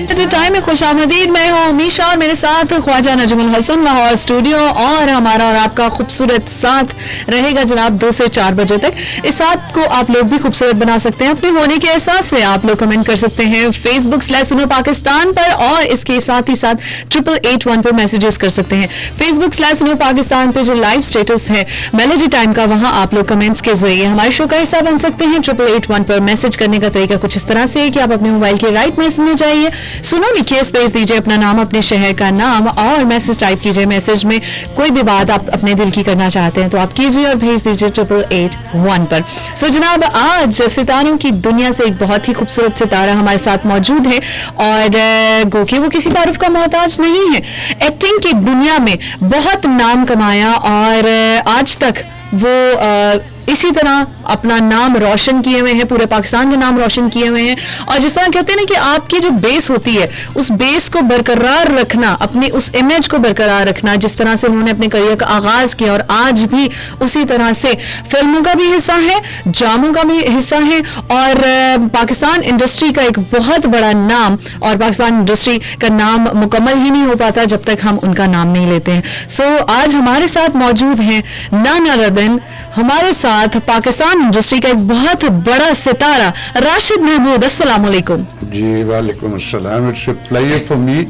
Time में खुश आमदीद, मैं हूँ अमीशा और मेरे साथ ख्वाजा नजमुल हसन लाहौर स्टूडियो, और हमारा और आपका खूबसूरत साथ रहेगा जनाब 2 से 4 बजे तक। इस साथ को आप लोग भी खूबसूरत बना सकते हैं अपने होने के एहसास से। आप लोग कमेंट कर सकते हैं Facebook/सुनो पाकिस्तान पर, और इसके साथ ही साथ 8881 पर मैसेजेस कर सकते हैं। Facebook/सुनो पाकिस्तान पे जो लाइव स्टेटस है मेलोडी टाइम का, वहाँ आप लोग कमेंट्स के जरिए हमारे शो का हिस्सा बन सकते हैं। 8881 पर मैसेज करने का तरीका कुछ इस तरह से है कि आप अपने मोबाइल के राइट मैसेज में जाइए, सुनो लिखिए, स्पेस दीजिए अपना नाम, अपने शहर का नाम, और मैसेज टाइप कीजिए। मैसेज में कोई भी बात आप अपने दिल की करना चाहते हैं तो आप कीजिए और भेज दीजिए 8881 पर। सो जनाब, आज सितारों की दुनिया से एक बहुत ही खूबसूरत सितारा हमारे साथ मौजूद है, और गो कि वो किसी तारीफ का मोहताज नहीं है। एक्टिंग की दुनिया में बहुत नाम कमाया, और आज तक वो इसी तरह अपना नाम रोशन किए हुए हैं, पूरे पाकिस्तान का नाम रोशन किए हुए हैं। और जिस तरह कहते हैं ना कि आपकी जो बेस होती है, उस बेस को बरकरार रखना, अपनी उस इमेज को बरकरार रखना, जिस तरह से उन्होंने अपने करियर का आगाज किया, और आज भी उसी तरह से फिल्मों का भी हिस्सा है, ड्रामों का भी हिस्सा है, और पाकिस्तान इंडस्ट्री का एक बहुत बड़ा नाम, और पाकिस्तान इंडस्ट्री का नाम मुकम्मल ही नहीं हो पाता जब तक हम उनका नाम नहीं लेते हैं। सो आज हमारे साथ मौजूद हैं नाना रदन, हमारे साथ पाकिस्तान इंडस्ट्री का एक बहुत बड़ा सितारा राशिद महमूद। अस्सलाम वालेकुम। जी वालेकुम अस्सलाम। It's a pleasure for me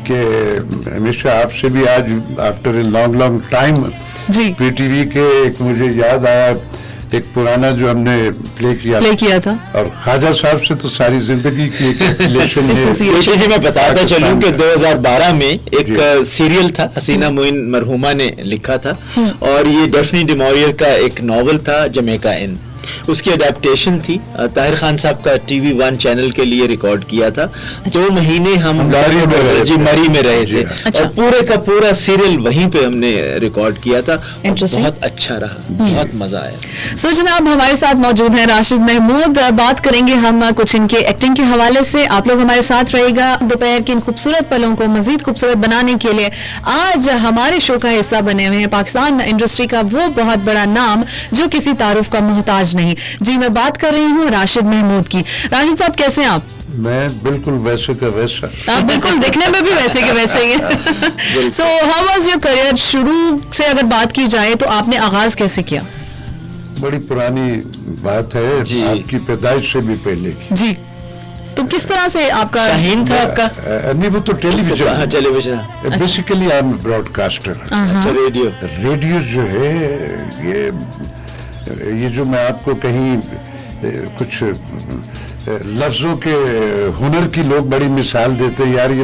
कि हमेशा आपसे भी आज आफ्टर ए लॉन्ग टाइम जी पीटीवी के एक मुझे याद आया, एक पुराना जो हमने प्ले किया था, और ख्वाजा साहब से तो सारी जिंदगी की एक रिलेशन है। जी मैं बताता चलूं कि 2012 में एक सीरियल था, हसीना मोइन मरहुमा ने लिखा था, और ये डेफनी डिमोरियर का एक नॉवल था, जमैका इन, उसकी अडेप्टेशन थी। ताहिर खान साहब का TV 1 चैनल के लिए रिकॉर्ड किया था। 2 महीने हम मरी में रहे थे, और पूरे का पूरा सीरियल वहीं पे हमने रिकॉर्ड किया था। बहुत अच्छा रहा, बहुत मजा आया। सो जनाब, हमारे साथ मौजूद हैं राशिद महमूद। बात करेंगे हम कुछ इनके एक्टिंग के हवाले से। आप लोग हमारे साथ रहेगा दोपहर के इन खूबसूरत पलों को मजीद खूबसूरत बनाने के लिए। आज हमारे शो का हिस्सा बने हुए हैं पाकिस्तान इंडस्ट्री का वो बहुत बड़ा नाम जो किसी तारुफ का मोहताज नहीं। जी मैं बात कर रही हूँ राशिद महमूद की। राशिद साहब, कैसे हैं आप? मैं बिल्कुल वैसे का वैसा। आप बिल्कुल दिखने में भी वैसे के वैसे ही हैं। So how was your career? शुरू से अगर बात की जाए तो आपने आगाज कैसे किया? बड़ी पुरानी बात है, आपकी पैदाइश से भी पहले की। जी, तो किस तरह से आपका शाहीन था आपका? नहीं, वो तो television. Basically I am broadcaster. अच्छा, रेडियो जो है ये जो मैं आपको कहीं कुछ लफ्जों के हुनर की लोग बड़ी मिसाल देते हैं, यार ये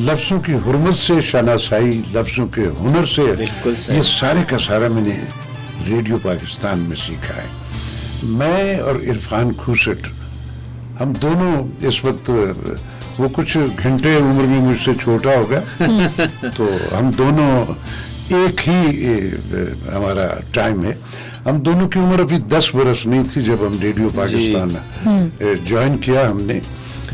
लफ्जों की हुर्मत से शनासाई, लफ्जों के हुनर से, ये सारे का सारा मैंने रेडियो पाकिस्तान में सीखा है। मैं और इरफान खूसट, हम दोनों इस वक्त, वो कुछ घंटे उम्र में मुझसे छोटा होगा, तो हम दोनों एक ही हमारा टाइम है। हम दोनों की उम्र अभी 10 बरस नहीं थी जब हम रेडियो पाकिस्तान ज्वाइन किया हमने।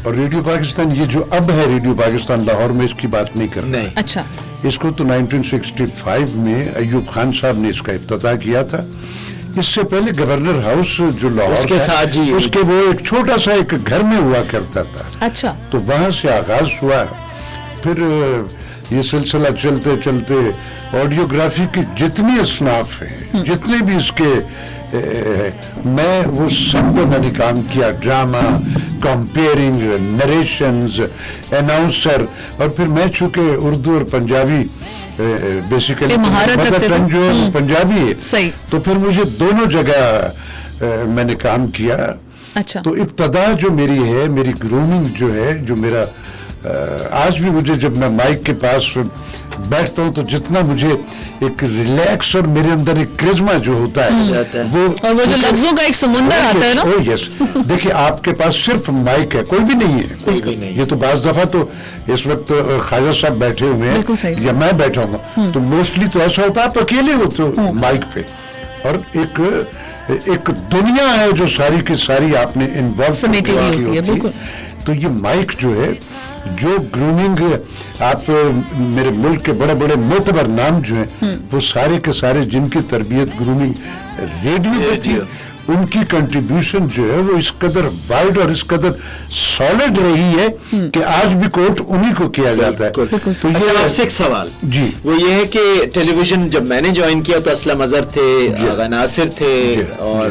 और रेडियो पाकिस्तान, ये जो अब है रेडियो पाकिस्तान लाहौर में, इसकी बात नहीं करना। अच्छा, इसको तो 1965 में अयूब खान साहब ने इसका इफ्तिताह किया था। इससे पहले गवर्नर हाउस जो लाहौर था, उसके वो एक छोटा सा एक घर में हुआ करता था। अच्छा, तो वहां से आगाज हुआ। फिर ये सिलसिला चलते चलते ऑडियोग्राफी की जितनी असनाफ है, जितने भी इसके मैं वो सब में मैंने काम किया। ड्रामा, कंपेयरिंग, नरेशंस, अनाउंसर, और फिर मैं चूंकि उर्दू और पंजाबी बेसिकली मतलब जो पंजाबी है, सही, तो फिर मुझे दोनों जगह मैंने काम किया। अच्छा, तो इब्तदा जो मेरी है, मेरी ग्रूमिंग जो है, जो मेरा आज भी मुझे जब मैं माइक के पास बैठता हूँ तो जितना मुझे एक रिलैक्स और मेरे अंदर एक क्रिज्मा जो होता है वो, और वो जो लफ्जों का एक समुंदर आता है ना। ओह यस, देखिए आपके पास सिर्फ माइक है, कोई भी नहीं है, कोई नहीं। ये तो बाज दफा तो इस वक्त ख्वाजा साहब बैठे हुए हैं या मैं बैठा हूँ, तो मोस्टली तो ऐसा होता है आप अकेले होते हो माइक पे, और एक दुनिया है जो सारी की सारी आपने इन्वॉल्व होती है। तो ये माइक जो है, जो ग्रूमिंग आप मेरे मुल्क के बड़े बड़े मोतबर नाम जो हैं वो सारे के सारे जिनकी तरबियत ग्रूमिंग रेडियो पे थी, उनकी कंट्रीब्यूशन जो है वो इस कदर वाइड और इस कदर सॉलिड रही है कि आज भी कोट उन्हीं को किया जाता है। बिल्कुल। तो ये अच्छा, आपसे एक सवाल जी, वो ये है कि टेलीविजन जब मैंने ज्वाइन किया तो असलम अजहर थे, आगा नासिर थे और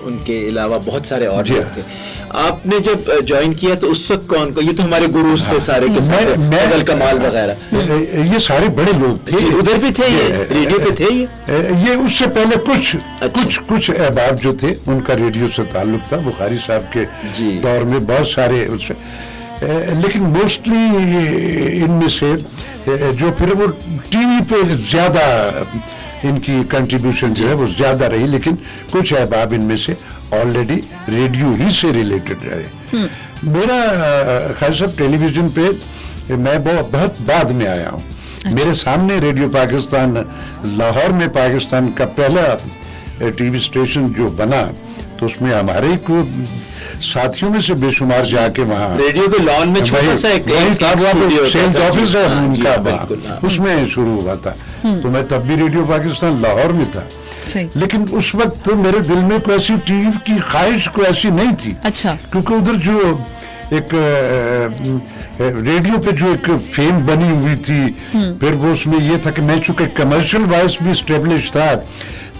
उनके अलावा बहुत सारे और लोग थे। आपने जब ज्वाइन किया तो उस वक्त कौन को, ये तो हमारे गुरुज थे सारे के सारे, फजल कमाल वगैरह, ये सारे बड़े लोग थे, उधर भी थे, ये रेडियो पे थे, ये उससे पहले कुछ अहबाब जो थे उनका रेडियो से ताल्लुक था, बुखारी साहब के दौर में बहुत सारे उससे, लेकिन मोस्टली इनमें से जो फिर वो टीवी पे ज्यादा इनकी कंट्रीब्यूशन जो है वो ज्यादा रही, लेकिन कुछ अहबाब इनमें से ऑलरेडी रेडियो ही से रिलेटेड रहे। मेरा खान साहब टेलीविजन पे मैं बहुत बाद में आया हूँ। मेरे सामने रेडियो पाकिस्तान लाहौर में पाकिस्तान का पहला टीवी स्टेशन जो बना, तो उसमें हमारे को साथियों में से बेशुमार जाके वहाँ रेडियो के लॉन में छोटा सा एक सेल्स ऑफिस है उनका, उसमें शुरू हुआ था। तो मैं तब भी रेडियो पाकिस्तान लाहौर में था, लेकिन उस वक्त तो मेरे दिल में कोई ऐसी टीवी की ख्वाहिश कोई ऐसी नहीं थी। अच्छा। क्योंकि उधर जो एक रेडियो पे जो एक फेम बनी हुई थी, फिर वो उसमें ये था कि मैं चूंकि कमर्शियल वॉइस भी स्टेब्लिश था,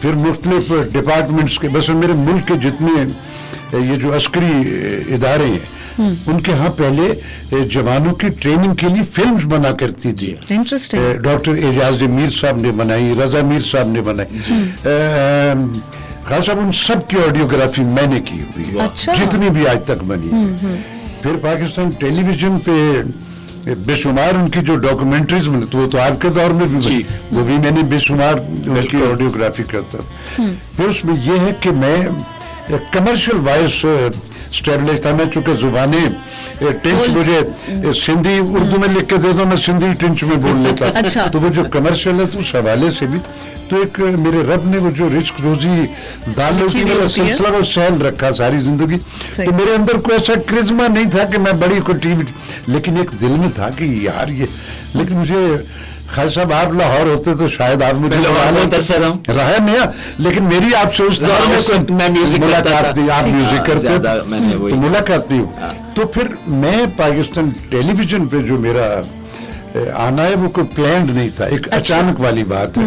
फिर मुख्तलिफ डिपार्टमेंट्स के, बस मेरे मुल्क के जितने ये जो अस्करी इदारे हैं उनके यहाँ पहले जवानों की ट्रेनिंग के लिए फिल्म्स बना करती थी। इंटरेस्टिंग। डॉक्टर एजाज मीर साहब ने बनाई, रजा मीर साहब ने बनाई, खान साहब उन सब की ऑडियोग्राफी मैंने की हुई है। अच्छा। जितनी भी आज तक बनी है। फिर पाकिस्तान टेलीविजन पे बेशुमार उनकी जो डॉक्यूमेंट्रीज बनी, तो वो तो आपके दौर में भी बनी, वो भी मैंने बेशुमार उनकी ऑडियोग्राफी करता। फिर उसमें यह है कि मैं कमर्शियल वॉइस स्टेबलिश था। मैं चूंकि जुबानी टिंच मुझे सिंधी उर्दू में लिख के दे दो, मैं सिंधी टिंच में बोल लेता। अच्छा। तो वो जो कमर्शियल है तो उस हवाले से भी तो एक मेरे रब ने वो जो रिस्क रोजी दाल रोटी वाला सिलसिला वो सहल रखा सारी जिंदगी। तो मेरे अंदर कोई ऐसा क्रिज्मा नहीं था कि मैं बड़ी कोई टीवी, लेकिन एक दिल में था कि यार ये, लेकिन मुझे खान साहब आप लाहौर होते तो शायद आप मुझे रहा नहीं, लेकिन मेरी आपसे उस दौर में मुलाकात थी, आप म्यूजिक करते तो मुलाकात नहीं हो। तो फिर मैं पाकिस्तान टेलीविजन पे जो मेरा आना है वो कोई प्लान्ड नहीं था, एक अचानक वाली बात है।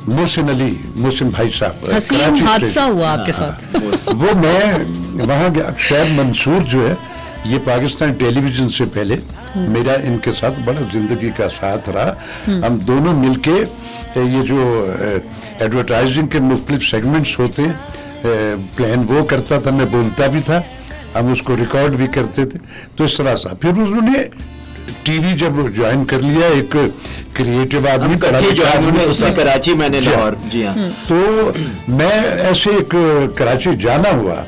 मोहसिन भाई साहब, हसीन हादसा हुआ आपके साथ। वो मैं वहाँ गया, शहर मंसूर जो है ये पाकिस्तान टेलीविजन से पहले मेरा इनके साथ बड़ा जिंदगी का साथ रहा। हम दोनों मिलके ये जो एडवर्टाइजिंग के मुख्तलिफ सेगमेंट्स होते हैं प्लान वो करता था, मैं बोलता भी था, हम उसको रिकॉर्ड भी करते थे। तो इस तरह से फिर उन्होंने टीवी जब ज्वाइन कर लिया, एक क्रिएटिव आदमी कराची, मैंने लाहौर, जी हाँ। तो मैं ऐसे एक कराची जाना हुआ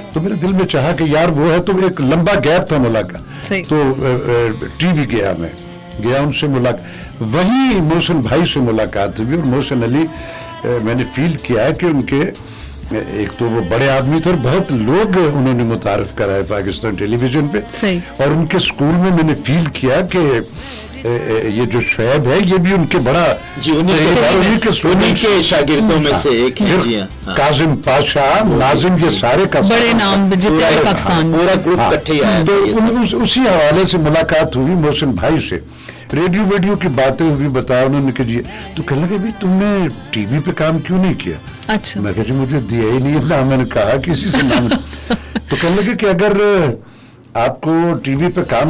तो मेरे दिल में चाहा कि यार वो है, तो एक लंबा गैप था मुलाकात, तो टीवी गया, मैं गया उनसे मुलाकात, वही मोहसिन भाई से मुलाकात हुई। और मोहसिन अली मैंने फील किया है कि उनके एक तो वो बड़े आदमी थे और बहुत लोग उन्होंने मुतारफ कराए पाकिस्तान टेलीविजन पे, और उनके स्कूल में मैंने फील किया कि ये जो शोएब है ये भी उनके बड़ा उन्हीं के शागिर्दों में से एक है। काजिम पाशा, नाजिम, ये सारे का बड़े नाम जितने पाकिस्तान पूरा ग्रुप इकट्ठे आया। तो उसी हवाले से मुलाकात हुई मोहसिन भाई से, रेडियो की बातें हुई, बताया उन्होंने कि जी, तो कहने लगे भी तुमने टीवी पे काम क्यों नहीं किया? अच्छा। मैं कहा जी मुझे दिया ही नहीं ना, मैंने कहा किसी से नाम। तो कहने लगे कि अगर आपको टीवी पे काम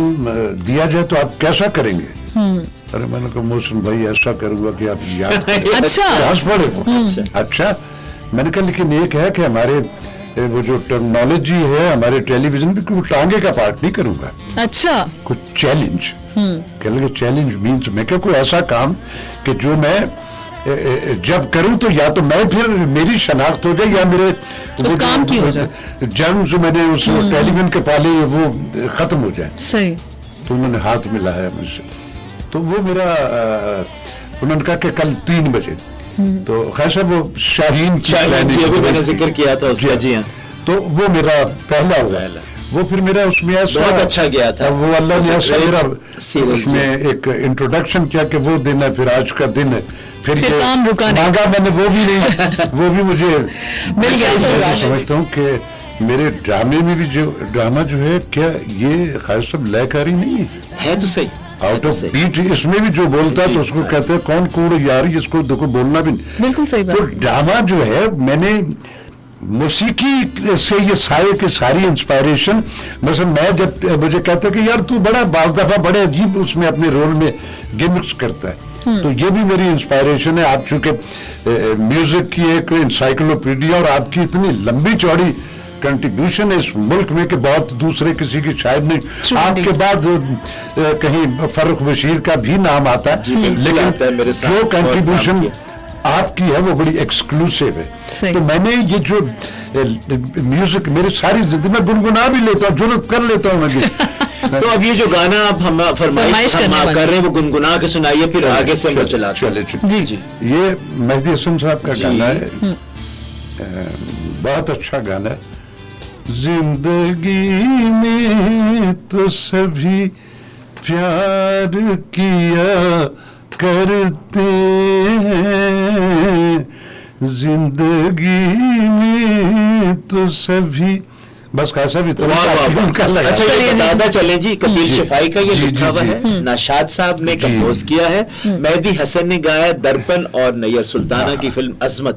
दिया जाए तो आप कैसा करेंगे? अरे मैंने कहा मोहसिन भाई ऐसा करूंगा कि आप याद हंस पड़े वो। अच्छा, मैंने कहा लेकिन एक है कि हमारे वो जो टेक्नोलॉजी है हमारे टेलीविजन भी कोई टांगे का पार्ट नहीं करूंगा। अच्छा। कुछ चैलेंज, कह लगे चैलेंज मीन्स मैं क्या कोई ऐसा काम कि जो मैं जब करूं तो या तो मैं फिर मेरी शनाख्त हो जाए या मेरे वो काम की हो जाए, जन्म जो मैंने उस टेलीविजन के पाले वो खत्म हो जाए। सही। तो उन्होंने हाथ मिलाया मुझसे, तो वो मेरा उन्होंने कहा कि कल 3 बजे, तो खैर साहब वो शाहीन भी मैंने जिक्र किया था उसका, जी हाँ। तो वो मेरा पहला हुआ, वो फिर मेरा उसमें बहुत अच्छा गया था, वो अल्लाह ने ऐसा मेरा उसमें एक इंट्रोडक्शन किया कि वो दिन है, फिर आज का दिन है, फिर फिर ये काम रुका नहीं। मांगा मैंने वो भी नहीं, वो भी मुझे मिल गया। मैं समझता हूँ कि मेरे ड्रामे में भी जो ड्रामा जो है, क्या ये खास सब लयकारी नहीं है तो सही, आउट ऑफ बीट, इसमें भी जो बोलता है तो उसको कहते हैं कौन कूड़ यार, इसको देखो बोलना भी नहीं। बिल्कुल सही बात। तो ड्रामा जो है, मैंने मौसीकी से ये सारे की सारी इंस्पायरेशन, मतलब मैं जब मुझे कहते कि यार तू बड़ा बाज़ दफा बड़े अजीब उसमें अपने रोल में गिमिक्स करता है, तो ये भी मेरी इंस्पायरेशन है। आप चूंकि म्यूजिक की एक इंसाइक्लोपीडिया और आपकी इतनी लंबी चौड़ी कंट्रीब्यूशन है इस मुल्क में कि बहुत दूसरे किसी की शायद नहीं। आपके बाद कहीं फर्रुख बशीर का भी नाम आता है, लेकिन जो कंट्रीब्यूशन आपकी है वो बड़ी एक्सक्लूसिव है। तो मैंने ये जो म्यूजिक मेरी सारी जिंदगी में गुनगुना भी लेता हूँ, जुर्रत कर लेता हूँ मैं भी। तो अब ये जो गाना आप हम फरमाइश कर रहे हैं वो गुनगुना के सुनाइए, फिर आगे से हम चला। चले जी जी। ये मेहदी हसन साहब का गाना है, बहुत अच्छा गाना है। जिंदगी में तो सभी प्यार किया करते हैं, जिंदगी में तो सभी, बस खासा भी अच्छा ये बताता चले जी, कपिल शफाई का ये लिखा हुआ है, नाशाद साहब ने कंपोज किया है, मेहदी हसन ने गाया, दर्पण और नैयर सुल्ताना की फिल्म अजमत।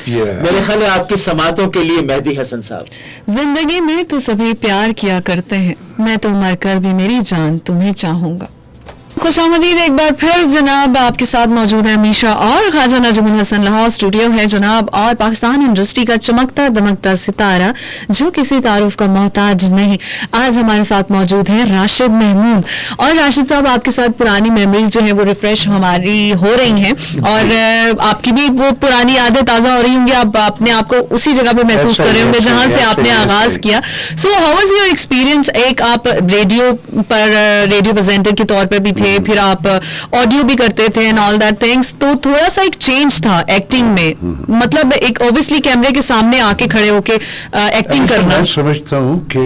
मेरे ख्याल है आपकी समातों के लिए मेहदी हसन साहब। जिंदगी में तो सभी प्यार किया करते हैं, मैं तो मरकर भी मेरी जान तुम्हें चाहूंगा। खुशामदीद एक बार फिर जनाब, आपके साथ मौजूद है मीशा और ख्वाजा नजमुल हसन। लाहौर स्टूडियो है जनाब, और पाकिस्तान इंडस्ट्री का चमकता दमकता सितारा जो किसी तारुफ का मोहताज नहीं। आज हमारे साथ मौजूद है राशिद महमूद। और राशिद साहब, आपके साथ पुरानी मेमोरीज जो है वो रिफ्रेश हमारी हो रही हैं, और आपकी भी वो पुरानी यादें ताज़ा हो रही होंगी। आप अपने आप को उसी जगह पे महसूस कर रहे होंगे जहाँ से आपने आगाज किया। So how was your experience? एक आप रेडियो पर रेडियो प्रेजेंटर के तौर पर भी थे, फिर आप ऑडियो भी करते थे एंड ऑल दैट थिंग्स, तो थोड़ा सा एक चेंज था एक्टिंग में, मतलब एक ऑब्वियसली कैमरे के सामने आके खड़े होके एक्टिंग करना। मैं समझता हूँ कि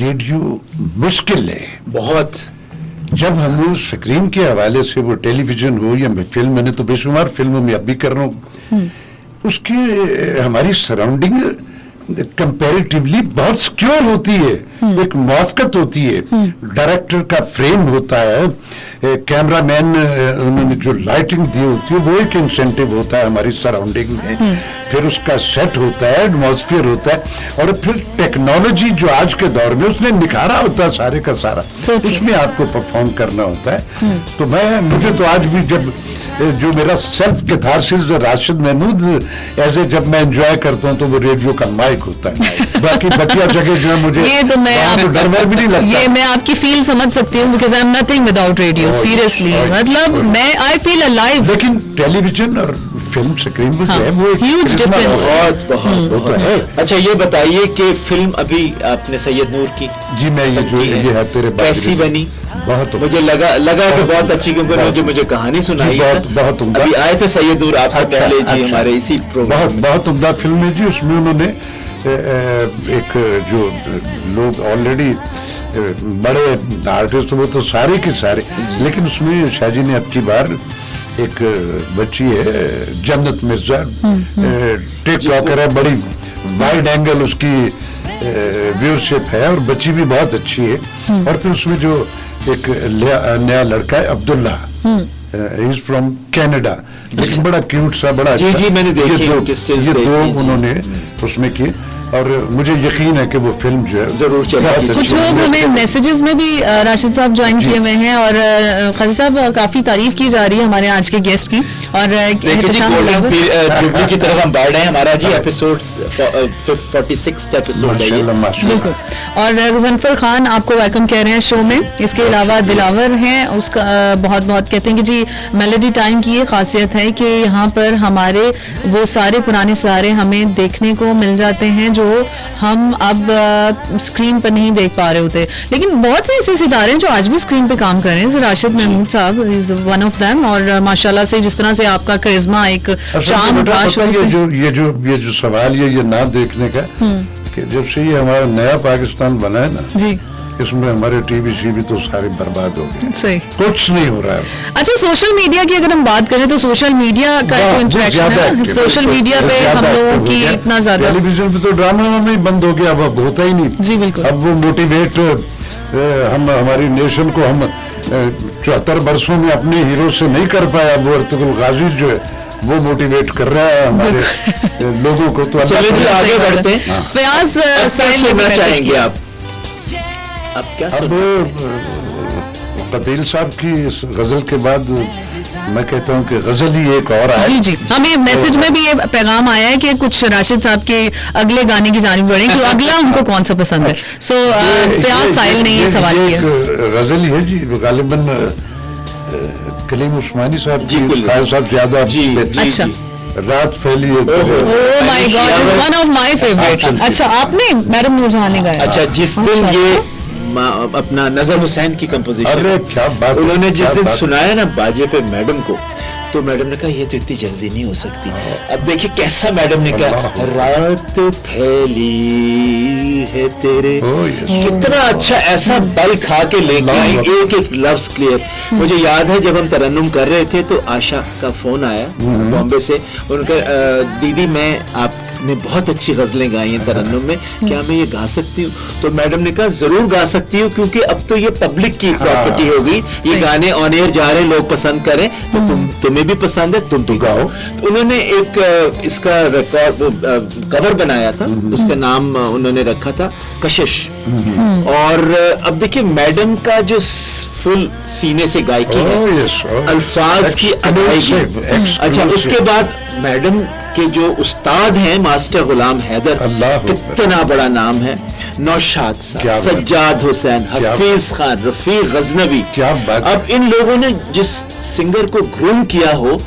रेडियो मुश्किल है बहुत। जब हम स्क्रीन के हवाले से वो टेलीविजन हो या फिल्म, मैंने तो बेशुमार फिल्मों में अब भी कर रहा हूँ, उसकी हमारी सराउंडिंग कंपैरेटिवली बहुत सिक्योर होती है, एक मुआफकत होती है, डायरेक्टर का फ्रेम होता है, कैमरामैन उन्होंने जो लाइटिंग दी होती है वो एक इंसेंटिव होता है हमारी सराउंडिंग में, फिर उसका सेट होता है, एटमॉस्फेयर होता है, और फिर टेक्नोलॉजी जो आज के दौर में उसने निखारा होता है सारे का सारा, उसमें आपको परफॉर्म करना होता है। तो मुझे तो आज भी जब जो मेरा सेल्फ कैथारसिस जो राशिद महमूद ऐसे जब मैं एंजॉय करता हूँ तो वो रेडियो का माइक होता है। बाकी बकिया जगह जो है मुझे ये तो मैं डर भी नहीं लगता। ये मैं आपकी फील समझ सकती हूँ, because I am nothing without radio, seriously. मतलब मैं आई फील अलाइव। लेकिन टेलीविजन और फिल्म स्क्रीन में जो है वो ह्यूज डिफरेंस बहुत है। अच्छा ये बताइए कि फिल्म अभी आपने सैयद नूर की, जी मैं ये है तेरे कैसी बनी? बहुत मुझे लगा कि बहुत अच्छी, क्योंकि मुझे कहानी सुनाई बहुत उम्दा। अभी आए थे सैयद नूर आपसे पहले जी हमारे इसी प्रोग्राम में। बहुत उम्दा फिल्म है जी। उसमें उन्होंने एक जो लोग ऑलरेडी बड़े आर्टिस्ट वो तो सारे के सारे, लेकिन उसमें शाहजी ने अब की बार एक बच्ची है जन्नत मिर्जा, टिकटॉकर है, बड़ी वाइड एंगल उसकी व्यूअरशिप है और बच्ची भी बहुत अच्छी है। और फिर उसमें जो एक नया लड़का है Abdullah, he is from Canada, लेकिन बड़ा क्यूट सा, बड़ा जी जी मैंने देखी ये दो उन्होंने उसमें की, और मुझे यकीन है कि वो फिल्म जो है जरूर चलेगी। कुछ लोग हमें मैसेजेस में भी राशिद साहब ज्वाइन किए हुए हैं, और खाजी साहब काफी तारीफ की जा रही है हमारे आज के गेस्ट की, और जुबली की तरफ हम बढ़ रहे हैं। हमारा जी एपिसोड 46 एपिसोड है बिल्कुल। और गजनफर खान आपको वेलकम कह रहे हैं शो में। इसके अलावा दिलावर हैं, उसका बहुत कहते हैं कि जी मेलोडी टाइम की ये खासियत है कि यहाँ पर हमारे वो सारे पुराने सितारे हमें देखने को मिल जाते हैं जो हम अब स्क्रीन पर नहीं देख पा रहे होते। लेकिन बहुत से ऐसे सितारे हैं जो आज भी स्क्रीन पे काम कर रहे हैं। राशिद महमूद साहब इज वन ऑफ देम, और माशाल्लाह से जिस तरह से आपका करिश्मा एक चार्म ये जो सवाल ये ना देखने का कि जब से ये हमारा नया पाकिस्तान बना है ना जी, इसमें हमारे टीवी सीवी तो सारे बर्बाद हो गए, सही। कुछ नहीं हो रहा है। अच्छा, सोशल मीडिया की अगर हम बात करें तो सोशल मीडिया का जो बहुत इंटरेक्शन ज्यादा है, active, सोशल बिल्कुल, मीडिया पे ज्यादा हम लोगों active हो की गया। इतना ज्यादा, टेलीविजन पे तो ड्रामा में ही बंद हो गया, अब होता ही नहीं। जी बिल्कुल। अब वो मोटिवेट हम हमारी नेशन को हम 74 वर्षों में अपने हीरो से नहीं कर पाया, वो अर्तुगरुल गाजी जो है वो मोटिवेट कर रहा है हमारे लोगों को। तो चलिए जी, आगे सही बात बढ़ते है। हैं। फयाज क्या साहिल ने सुनना मैसेज चाहेंगे किया। आप क्या अब सुन कतील साहब की इस गजल के बाद मैं कहता हूँ कि गजल ही एक और आए। जी जी, हमें मैसेज में भी ये पैगाम आया है कि कुछ राशिद साहब के अगले गाने की जानिब बढ़े कि अगला उनको कौन सा पसंद है। सो फयाज साहिल ने ये सवाल किया। गजल ही है जी, गालिबन कलीम उस्मानी साहब जी, की साहब ज्यादा जी, अच्छा। रात फैली है। Oh my God, one of my favourite. अच्छा, आपने मैडम नूरजहां ने गाया? अच्छा, जिस दिन ये अपना नजर हुसैन की कंपोजिशन, अरे क्या बात, उन्होंने जिस क्या दिन बात। सुनाया ना बाजे पे मैडम को, तो मैडम ने कहा ये तो इतनी जल्दी नहीं हो सकती। अब देखिए कैसा मैडम ने कहा, रात फैली है तेरे, Oh, yes. कितना अच्छा ऐसा बल खा के लेके आई, एक एक लफ्ज क्लियर। मुझे याद है जब हम तरन्नुम कर रहे थे तो आशा का फोन आया बॉम्बे से, उनका दीदी मैं आपने बहुत अच्छी गजलें गाई हैं तरन्नुम में, क्या मैं ये गा सकती हूँ? तो मैडम ने कहा जरूर गा सकती हूँ, क्योंकि अब तो ये पब्लिक की प्रॉपर्टी हो गई, ये गाने ऑन एयर जा रहे, लोग पसंद करें तो तुम्हें भी पसंद है, तुम भी गाओ। तो उन्होंने एक इसका रिकॉर्ड कवर बनाया था, उसका नाम उन्होंने रखा था कशिश। और अब देखिए मैडम का जो फुल सीने से गायकी है, Oh, yes, oh, अल्फाज की exclusive, अदायगी। अच्छा, exclusive। उसके बाद मैडम के जो उस्ताद हैं मास्टर गुलाम हैदर, अल्लाह कितना बड़ा नाम है, नौशाद क्या साहब, बात। सज्जाद हुसैन, क्या हफीज खान, रफीक गजनवी। क्या बात। अब इन लोगों ने जिस सिंगर को ग्रूम किया हो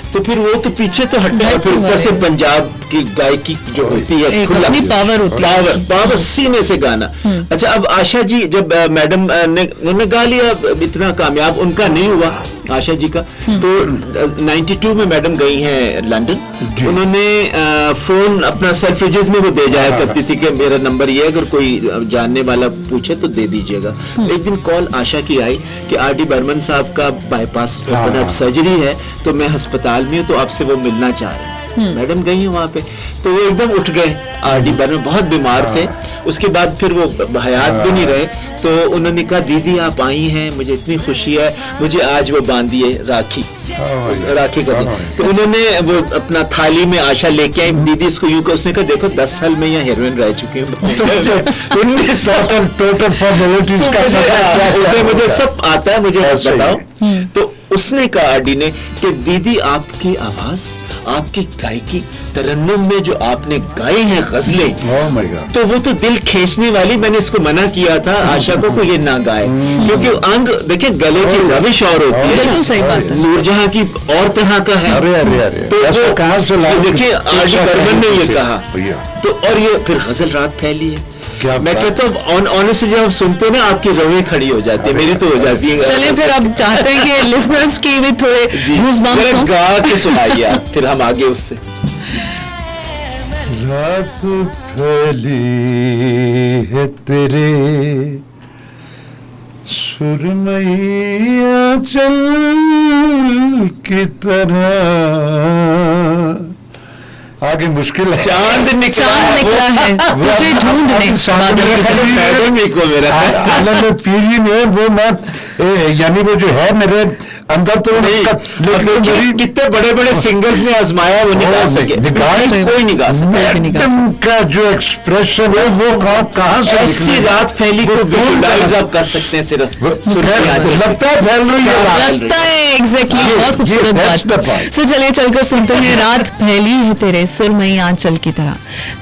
तो फिर वो तो पीछे तो हटना है, फिर ऊपर से पंजाब की गायकी जो होती है एक खुला अपनी power होती है। पावर सीने से गाना। अच्छा, अब आशा जी जब मैडम ने उन्होंने गा लिया, इतना कामयाब उनका नहीं हुआ आशा जी का, तो 92 में मैडम गई हैं लंदन। उन्होंने फोन अपना सेल्फ्रिजेस में वो दे जाया करती थी कि मेरा नंबर ये है, अगर कोई जानने वाला पूछे तो दे दीजिएगा। एक दिन कॉल आशा की आई कि आर डी बर्मन साहब का बाईपास ओपन हार्ट सर्जरी है, तो मैं अस्पताल में हूँ, तो आपसे वो मिलना चाह रहे हैं। मैडम गई हैं वहाँ पे, तो वो एकदम उठ गए। आर डी बर्मन बहुत बीमार थे, उसके बाद फिर वो हयात भी नहीं रहे, तो उन्होंने कहा दीदी आप आई हैं, मुझे इतनी खुशी है, मुझे आज वो बांधिए राखी, राखी कर दी। तो उन्होंने वो अपना थाली में आशा लेके आई, दीदी इसको यूं कर, उसने कहा देखो 10 साल में यहाँ हीरोइन रह चुकी हूँ, 19 टोटल फॉर्मेलिटीज का उसे मुझे सब आता है, मुझे बताओ। तो उसने कहा आरडी ने कि दीदी आपकी आवाज, आपकी गायकी, तरन्नुम में जो आपने गाई हैं गजलें, Oh my God। तो वो तो दिल खींचने वाली, मैंने इसको मना किया था आशा को ये ना गाए, क्योंकि अंग देखिए गले की रविश और होती है, बिल्कुल सही बात है। नूरजहां की और तरह का है। अरे अरे अरे, तो ऐसा वो कहाँ से लाए? देखिए आर डी बर्मन ने ये कहा, भैया। तो और ये फिर गजल रात फैली है। क्या मैं बात। कहता हूँ ऑनेस्टली जब आप सुनते हैं ना आपकी रवें खड़ी हो जाती है, मेरी तो हो जाती है। चलिए फिर अब चाहते हैं कि लिसनर्स की भी थोड़े जी, गूज़बम्प्स जरा हों। गा के सुनाइए आप, फिर हम आगे उससे। रात फैली है तेरे सुरमैया चल की तरह, आगे मुश्किल है। चांद निकला है तुझे ढूंढने। मैडम ही को मेरा आलम पीरी में वो मैं यानी वो जो है मेरे अंदर तो लेकिन कितने बड़े बड़े सिंगर्स ने आजमाया, वो नहीं गा सके, कोई नहीं गा सके। मैडम का जो एक्सप्रेशन है वो कहाँ से ऐसी रात फैली को विजुअलाइज आप कर सकते हैं सिर्फ लगता है फैल रही है, लगता है एग्जैक्टली, बहुत खूबसूरत that's the बात। point। तो चलिए चलकर सुनते हैं, रात फैली है तेरे सुरमई आंचल की तरह,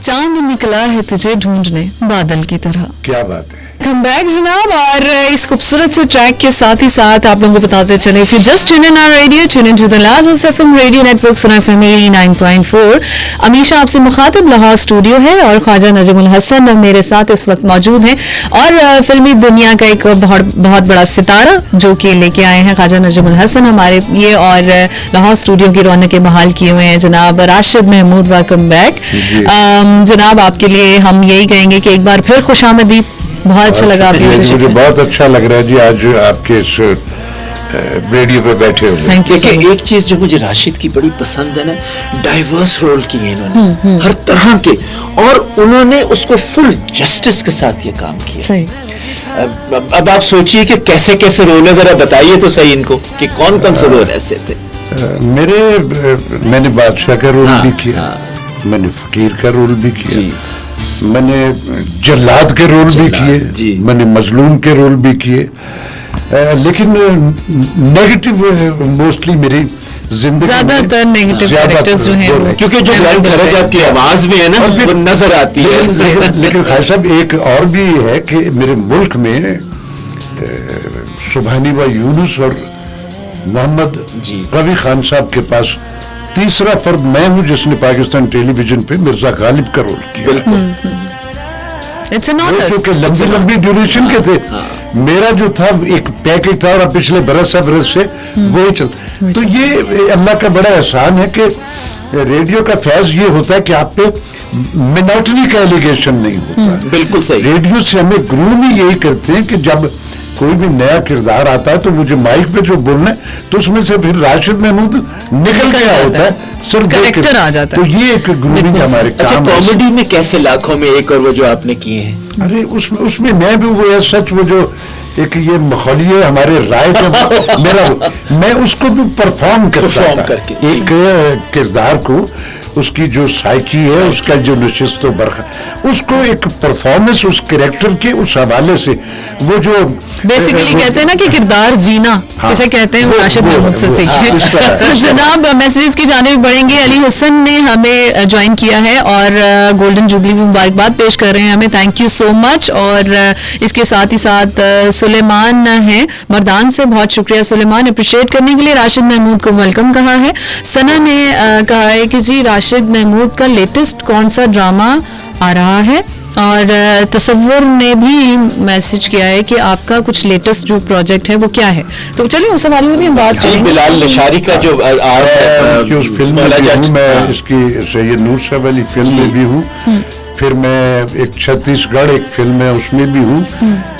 चांद निकला है तुझे ढूंढने बादल की तरह। क्या बात है। कम बैक जनाब, और इस खूबसूरत से ट्रैक के साथ ही साथ आप लोगों को बताते चले, if you just tune in our radio, tune in to the largest FM radio network Suno FM 89.4। Amisha आपसे मुखातिब लाहौर स्टूडियो है, और ख्वाजा नजमुल हसन मेरे साथ इस वक्त मौजूद हैं, और फिल्मी दुनिया का एक बहुत बड़ा सितारा जो कि लेके आए हैं ख्वाजा नजमुल हसन हमारे लिए, और लाहौर स्टूडियो की रौनकें बहाल किए हुए हैं जनाब राशिद महमूद। वेलकम बैक जनाब, आपके लिए हम यही कहेंगे कि एक बार फिर खुशामदीद بہت اچھا لگا آپ مجھے بہت اچھا لگ رہا ہے جی آج آپ کے اس ریڈیو پہ بیٹھے ہوئے. Thank you. دیکھیں ایک چیز جو مجھے راشد کی بڑی پسند ہے نا, ڈائیورس رول کیے انہوں نے ہر طرح کے, اور انہوں نے اس کو فل جسٹس کے ساتھ یہ کام کیا. صحیح. اب آپ سوچئے کہ کیسے کیسے رول ہے, ذرا بتائیے تو صحیح ان کو کہ کون کون سے رول ایسے تھے. میں نے بادشاہ کا رول بھی کیا, میں نے فقیر کا رول بھی کیا, میں نے جلاد کے رول بھی کیے, میں نے مظلوم کے رول بھی کیے, لیکن نیگیٹو موسٹلی میری زندگی زیادہ تر نیگیٹو کریکٹرز جو ہیں کیونکہ جو بھرت آپ کی آواز بھی ہے نا وہ نظر آتی ہے. لیکن خیر صاحب ایک اور بھی ہے کہ میرے ملک میں سبحانی و یونس اور محمد قوی خان صاحب کے پاس تیسرا فرد میں ہوں جس نے پاکستان ٹیلی ویژن پہ مرزا غالب کا رول کیا. چونکہ لمبی لمبی ڈیوریشن کے تھے, میرا جو تھا ایک پیکج تھا اور پچھلے برس سے وہی چلتا. تو یہ اللہ کا بڑا احسان ہے کہ ریڈیو کا فیض یہ ہوتا ہے کہ آپ پہ مناٹنی کا ایلیگیشن نہیں ہوتا. بالکل صحیح. ریڈیو سے ہمیں گروم ہی یہی کرتے ہیں کہ جب کوئی بھی نیا کردار آتا ہے تو مجھے مائک پہ جو بولنا ہے تو اس میں سے پھر راشد محمود نکل گیا ہوتا ہے, کریکٹر آ جاتا ہے. تو یہ ایک گرومنگ ہمارے کام. اچھا کامیڈی میں کیسے لاکھوں میں ایک اور وہ جو آپ نے کیے ہیں؟ ارے اس میں میں بھی وہ سچ وہ جو ایک یہ مخولیے ہمارے رائے کا میرا میں اس کو بھی پرفارم کرتا تھا ایک کردار کو, اس کی جو سائیکی ہے, اس کا جو نشست و برخا, اس کو ایک پرفارمنس اس کریکٹر کے اس حوالے سے وہ جو بیسیکلی کہتے ہیں نا کہ کردار جینا جسے کہتے ہیں, وہ راشد محمود سے سیکھے. جناب میسیجز کی جانب بڑھیں گے. علی حسن نے ہمیں جوائن کیا ہے اور گولڈن جوبلی میں مبارکباد پیش کر رہے ہیں ہمیں, تھینک یو سو مچ. اور اس کے ساتھ ہی ساتھ سلیمان ہیں مردان سے, بہت شکریہ سلیمان, اپریشیٹ کرنے کے لیے راشد محمود کو ویلکم کہا ہے. ثنا نے کہا ہے کہ جی راشد محمود کا لیٹسٹ کون سا ڈرامہ آ رہا ہے, اور تصور نے بھی میسج کیا ہے کہ آپ کا کچھ لیٹسٹ جو پروجیکٹ ہے وہ کیا ہے. تو چلیے اس حوالے میں بھی ہم بات کریں گے. بلال نشاری کا جو آ رہا ہے اس فلم میں بھی ہوں, میں اس کی سید نور صاحب والی فلم میں بھی ہوں, پھر میں ایک چھتیس گڑھ ایک فلم ہے اس میں بھی ہوں,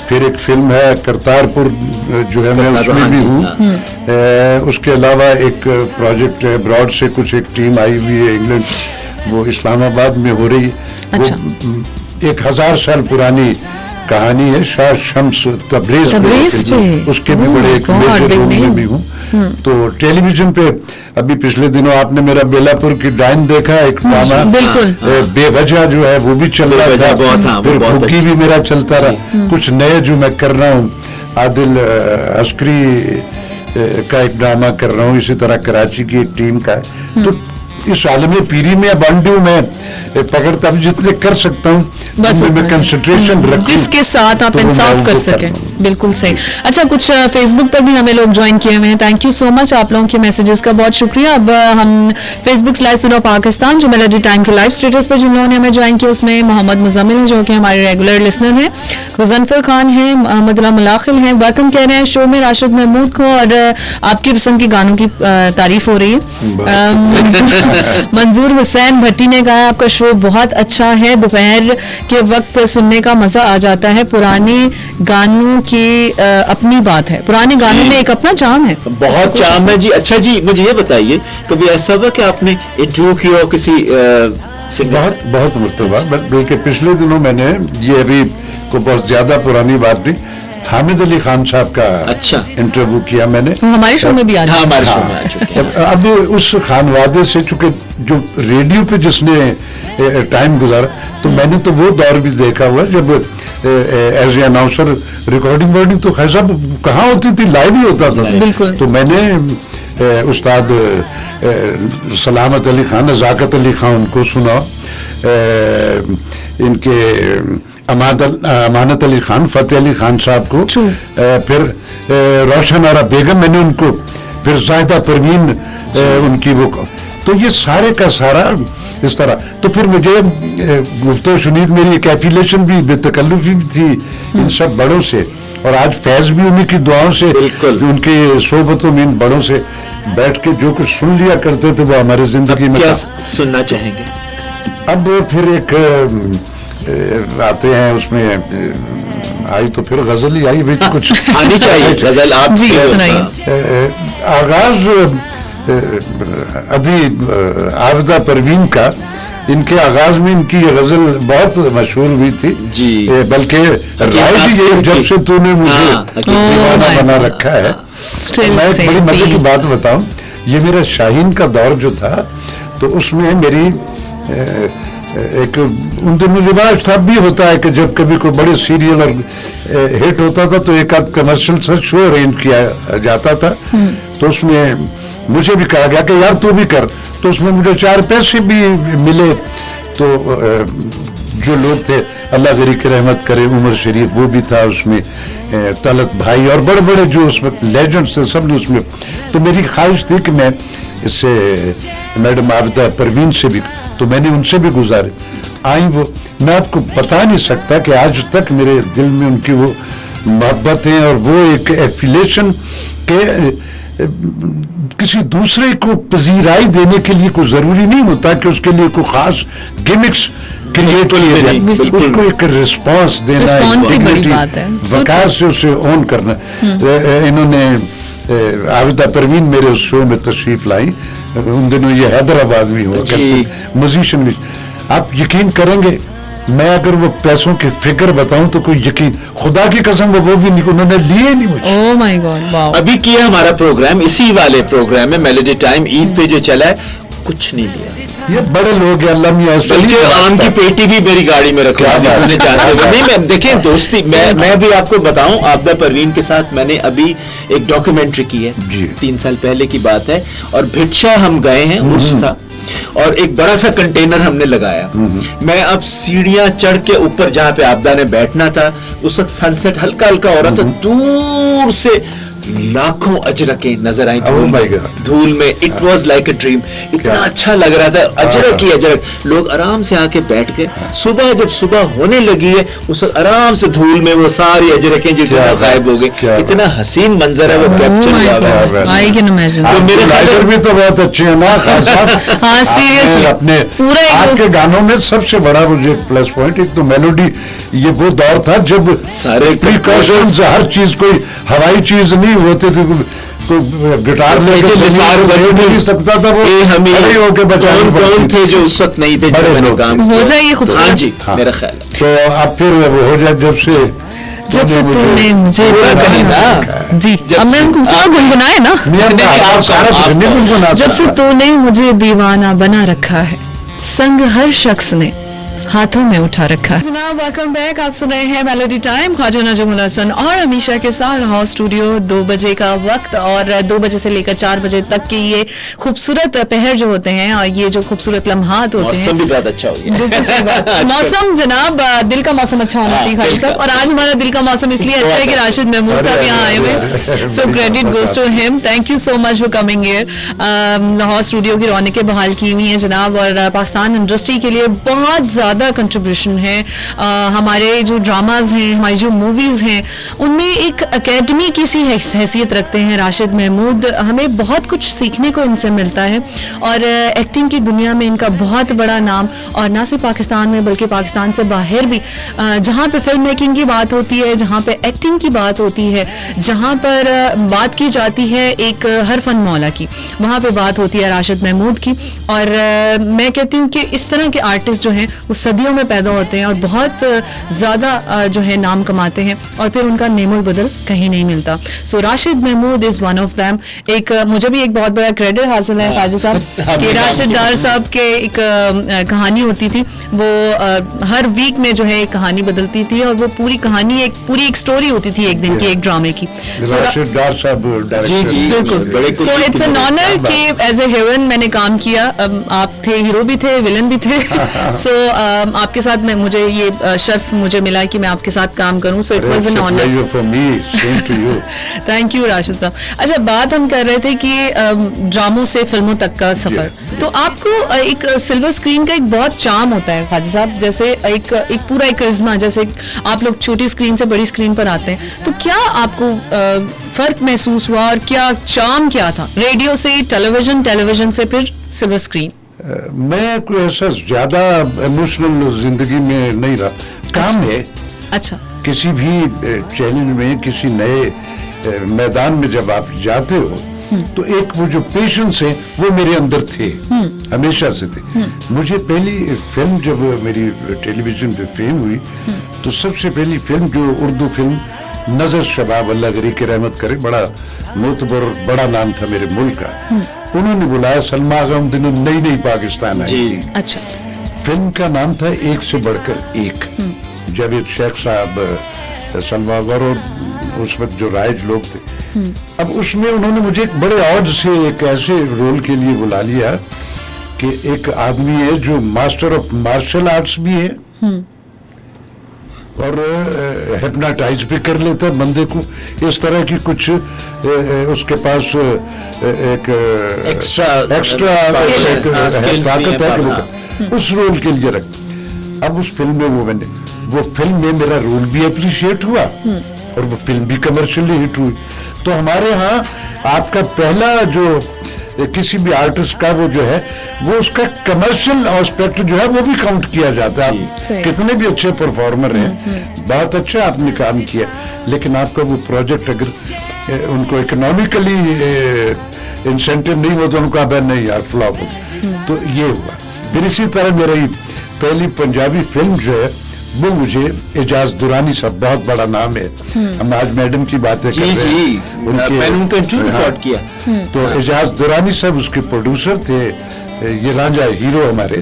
پھر ایک فلم ہے کرتارپور جو ہے میں اس میں بھی ہوں. اس کے علاوہ ایک پروجیکٹ ہے براڈ سے کچھ ایک ٹیم آئی ہوئی ہے انگلینڈ, وہ اسلام آباد میں ہو رہی ہے. وہ 1000 سال پرانی کہانی ہے, شاہ شمس تبریز پہ, اس کے بھی بڑے ایک میجر رول میں بھی ہوں. تو ٹیلی ویژن پہ ابھی پچھلے دنوں آپ نے میرا بیلا پور کی ڈائن دیکھا, ایک ڈرامہ بے وجہ جو ہے وہ بھی چل رہا تھا, پھر بھوکی بھی میرا چلتا رہا. کچھ نئے جو میں کر رہا ہوں, عادل عسکری کا ایک ڈرامہ کر رہا ہوں, اسی طرح کراچی کی ایک ٹیم کا ہے. تو اس عالم پیری میں بانڈو میں پکڑتا ہوں جتنے کر سکتا ہوں, میں کنسنٹریشن رکھوں جس کے ساتھ آپ انصاف کر سکیں. بالکل صحیح. اچھا کچھ فیس بک پر بھی ہمیں لوگ جوائن کیے ہوئے ہیں, تھینک یو سو مچ, آپ لوگوں کے میسیجز کا بہت شکریہ. اب ہم فیس بک لائیو سنو پاکستان جو میلوڈی ٹائم کے لائیو اسٹیٹس پر جن لوگوں نے ہمیں جوائن کیا, اس میں محمد مزمل جو کہ ہمارے ریگولر لسنر ہیں, غزنفر خان ہیں, محمد اللہ ملاقل ہیں, ویلکم کہہ رہے ہیں شو میں راشد محمود کو, اور آپ کی پسند کے گانوں کی تعریف ہو رہی ہے. منظور حسین بھٹی نے کہا آپ کا شو بہت اچھا ہے, دوپہر کے وقت سننے کا مزہ آ جاتا ہے, پرانے گانوں کی اپنی بات ہے, پرانے گانوں میں ایک اپنا چارم ہے, بہت چارم ہے جی. اچھا جی مجھے یہ بتائیے کبھی ایسا ہوا کہ آپ نے انٹرویو کیا ہو کسی بہت مرتبہ, بلکہ پچھلے دنوں میں نے یہ ابھی کو بہت زیادہ پرانی بات نہیں, حامد علی خان صاحب کا انٹرویو کیا میں نے, ہمارے شو میں بھی آ چکے. اب اس خانوادے سے چونکہ جو ریڈیو پہ جس نے ٹائم گزارا, تو میں نے تو وہ دور بھی دیکھا ہوا جب ایز اے اناؤنسر ریکارڈنگ وارڈنگ تو خیر صاحب کہاں ہوتی تھی, لائیو ہی ہوتا تھا. تو میں نے استاد سلامت علی خان, نزاکت علی خان ان کو سنا, ان کے امانت علی خان, فتح علی خان صاحب کو, پھر روشن آرا بیگم میں نے ان کو, پھر زاہدہ پروین ان کی وہ, تو یہ سارے کا سارا اس طرح. تو پھر مجھے گفتگو شنید میری ایک ایفیلیشن بھی بے تکلفی بھی تھی ان سب بڑوں سے, اور آج فیض بھی انہیں کی دعاؤں سے, ان کے صحبتوں میں ان بڑوں سے بیٹھ کے جو کچھ سن لیا کرتے تھے وہ ہماری زندگی میں. کیا سننا چاہیں گے اب؟ پھر ایک آتے ہیں اس میں आई तो फिर गजल ही आई भी कुछ आनी चाहिए गजल आप जी, सुनाइए। आगाज अदी आबिदा परवीन का, इनके आगाज में इनकी ये गजल बहुत मशहूर हुई थी जी। बल्कि राय भी ये, जब से तूने मुझे दीवाना बना रखा है। मैं एक बड़ी मजे की बात बताऊं, ये मेरा शाहीन का दौर जो था, तो उसमें मेरी एक उन दिनों रिवाज था, भी होता है कि जब कभी कोई बड़े सीरियल और हिट होता था तो एक आध कमर्शियल सा शो अरेंज किया जाता था, तो उसमें मुझे भी कहा गया कि यार तू भी कर, तो उसमें मुझे 4 पैसे भी मिले। तो जो लोग थे, अल्लाह गरी की रहमत करे, उमर शरीफ वो भी था उसमें, तलत भाई और बड़े बड़े जो उस वक्त लेजेंड्स थे सब ने उसमें। तो मेरी ख्वाहिश थी कि मैं इससे मैडम आबिदा परवीन से भी, तो मैंने उनसे भी गुजारे, आई वो, मैं आपको बता नहीं सकता कि आज तक मेरे दिल में उनकी वो मोहब्बतें और वो एक एफिलेशन के किसी दूसरे को पजीराई देने के लिए कोई जरूरी नहीं होता कि उसके लिए कोई खास गिमिक्स क्रिएट किए जाए, उसको एक रिस्पांस देना, रिस्पांस ही बड़ी बात है, वकार से उसे ऑन करना। इन्होंने आबिदा परवीन मेरे उस शो में तशरीफ लाई, उन दिनों ये हैदराबाद में हुआ करते म्यूजिशियन भी। आप यकीन करेंगे, मैं अगर वो पैसों की फिक्र बताऊं तो कोई यकीन, खुदा की कसम वो भी नहीं, उन्होंने लिए नहीं मुझे। ओह माय गॉड, वाओ। अभी किया हमारा प्रोग्राम, इसी वाले प्रोग्राम में मेलोडी टाइम ईद पे जो चला है, कुछ नहीं लिया। ये बड़े लोग हैं, अल्लाह मियां, बल्कि आम की पेटी भी मेरी गाड़ी में रखा है, नहीं मैं देखिए दोस्ती, मैं भी आपको बताऊं, आबिदा परवीन के साथ मैंने अभी एक डॉक्यूमेंट्री की है, 3 साल पहले की बात है, और भिक्षा हम गए हैं, उर्स था, और एक बड़ा सा कंटेनर हमने लगाया। मैं अब सीढ़ियां चढ़ के ऊपर जहां पे आबिदा ने बैठना था, उस वक्त सनसेट हल्का हल्का हो रहा था, दूर से लाखों अजरकें नजर आई धूल में। It was like a dream, इतना अच्छा लग रहा था, अजरक ही अजरक, लोग आराम से आके बैठ गए। सुबह जब सुबह होने लगी है, उस वक्त आराम से धूल में वो सारी अजरकें जो गायब हो गई, इतना हसीन मंजर है वो कैप्चर हुआ। I can imagine. तो मेरे राइटर भी तो बहुत अच्छे हैं ना, खास हाँ सीरियसली, अपने आपके गानों में सबसे बड़ा मुझे प्लस पॉइंट, एक तो मेलोडी, ये वो दौर था जब सारे प्रिकॉशंस, हर चीज, कोई हवाई चीज नहीं होते थे, गिटार लेके नहीं सकता था, वो खड़े होके बचाने कौन थे जो उस वक्त नहीं थे, जो काम हो जाए ये खूबसूरत जी, मेरा ख्याल। तो अब फिर वो हो जाए जब से तूने मुझे जी, अब मैं गुनगुनाए ना, जब से तूने मुझे दीवाना बना रखा है, संग हर शख्स ने हाथों में उठा रखा है। जनाब वेलकम बैक, आप सुन रहे हैं मेलोडी टाइम, ख्वाजा नजमुल हसन और अमीशा के साथ हाउस स्टूडियो। 2 बजे का वक्त और 2 बजे से लेकर 4 बजे तक के ये खूबसूरत पहर जो होते हैं और ये जो खूबसूरत लम्हात होते हैं, मौसम भी बहुत अच्छा हो गया। मौसम जनाब, दिल का मौसम अच्छा होना चाहिए खाली साहब, और आज हमारा दिल का मौसम इसलिए अच्छा है कि राशिद महमूद साहब यहाँ आए हुए, so credit goes to him, thank you so much for coming here. Lahore studio की रौनकें बहाल की हुई हैं जनाब, और पाकिस्तान इंडस्ट्री के लिए बहुत ज्यादा कंट्रीब्यूशन है। हमारे जो ड्रामाज हैं, हमारी जो मूवीज हैं, उनमें एक एकेडमी की सी हैसियत रखते हैं राशिद महमूद, हमें बहुत कुछ सीखने को इनसे मिलता है, और एक्टिंग की दुनिया में इनका बहुत बड़ा नाम, और ना सिर्फ पाकिस्तान में बल्कि पाकिस्तान से बाहर भी, जहाँ पे फिल्म मेकिंग की बात होती है, जहाँ पे एक्टिंग की बात होती है, जहाँ पर बात की जाती है एक हर फन मौला की, वहाँ पे बात होती है राशिद महमूद की। और मैं कहती हूँ कि इस तरह के आर्टिस्ट जो हैं वो सदियों में पैदा होते हैं और बहुत ज़्यादा जो है नाम कमाते हैं, और फिर उनका नेमुल बदल कहीं नहीं मिलता। So Rashid Mahmood is one of them. एक मुझे भी एक बहुत बड़ा क्रेडिट हासिल है ख्वाजा साहब कि राशिद डार साहब के एक कहानी होती थी, वो हर वीक में जो है एक कहानी बदलती थी, और वो पूरी कहानी एक स्टोरी होती थी एक दिन की, एक ड्रामे की। राशिद डार साहब बिल्कुल, सो इट्स एन ऑनर कि एज ए हीरोइन मैंने काम किया, आप थे, हीरो भी थे, विलन भी थे। सो आपके साथ में मुझे ये शर्फ मुझे मिला कि मैं आपके साथ काम करूं, so it was an honour for me, same to you. Thank you Rashid साहब। अच्छा, बात हम कर रहे थे कि ड्रामों से फिल्मों तक का सफर, तो आपको एक सिल्वर स्क्रीन का एक बहुत चार्म होता है ख्वाजा साहब, जैसे एक पूरा एक करिश्मा, जैसे आप लोग छोटी स्क्रीन से बड़ी स्क्रीन पर आते हैं, तो क्या आपको फर्क महसूस हुआ, और क्या चार्म क्या था रेडियो से टेलीविजन, टेलीविजन से फिर सिल्वर स्क्रीन? मैं कोई ऐसा ज्यादा इमोशनल जिंदगी में नहीं रहा, काम है। अच्छा, किसी भी चैलेंज में, किसी नए मैदान में जब आप जाते हो तो एक वो जो पेशेंस है वो मेरे अंदर थे, हमेशा से थे। मुझे पहली फिल्म जब मेरी टेलीविजन पे फेम हुई तो सबसे पहली फिल्म जो उर्दू फिल्म नजर शबाब, अल्लाह गरी की रहमत करे, बड़ा मोतबर बड़ा नाम था मेरे मुल्क का, उन्होंने बुलाया। सलमा आगा उन दिनों नई नई पाकिस्तान आई थी। अच्छा। फिल्म का नाम था एक से बढ़कर एक। जावेद शेख साहब, सलमा आगा और उस वक्त जो राइज लोग थे, अब उसमें उन्होंने मुझे एक बड़े ऑड से एक ऐसे रोल के लिए बुला लिया कि एक आदमी है जो मास्टर ऑफ मार्शल आर्ट्स भी है और हिप्नोटाइज भी कर लेता है बंदे को, इस तरह की कुछ उसके पास एक एक्स्ट्रा ताकत है, उस रोल के लिए रख। अब उस फिल्म में वो फिल्म में मेरा रोल भी अप्रिशिएट हुआ और वो फिल्म भी कमर्शियली हिट हुई। तो हमारे यहाँ आपका पहला जो किसी भी आर्टिस्ट का वो जो है वो उसका कमर्शियल एस्पेक्ट जो है वो भी काउंट किया जाता है। आप कितने भी अच्छे परफॉर्मर हैं, बहुत अच्छा आपने काम किया, लेकिन आपका वो प्रोजेक्ट अगर उनको इकोनॉमिकली इंसेंटिव नहीं हो तो उनको अब नहीं यार फ्लॉप हो। तो ये हुआ। फिर इसी तरह मेरी पहली पंजाबी फिल्म जो है वो मुझे एजाज दुरानी साहब, बहुत बड़ा नाम है, हम आज मैडम की बातें कर रहे हैं, किया। तो एजाज दुरानी साहब उसके प्रोड्यूसर थे, ये रांझा हीरो हमारे,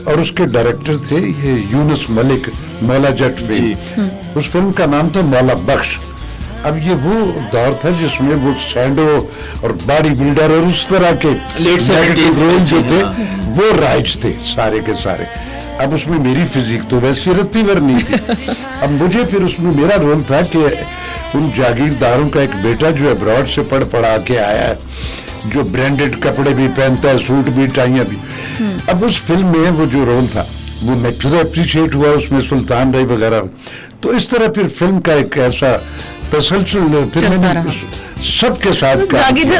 और उसके डायरेक्टर थे ये यूनुस मलिक, मौला जट फिल्म। उस फिल्म का नाम था मौला बख्श। अब ये वो दौर था जिसमें वो सैंडो और बॉडी बिल्डर और उस तरह के नेगेटिव रोल जो थे वो राइज थे सारे के सारे। अब उसमें मेरी फिजिक तो वैसी रत्ती भर नहीं थी। अब मुझे फिर उसमें मेरा रोल था कि उन जागीरदारों का एक बेटा जो अब्रॉड से पढ़ा के आया है, जो ब्रांडेड कपड़े भी पहनता है, सूट भी, टाइयां भी। अब उस फिल्म में वो जो रोल था वो मैं फिर अप्रिशिएट हुआ, उसमें सुल्तान राय वगैरह। तो इस तरह फिर फिल्म का एक ऐसा तसलसल फिर मैंने सबके साथ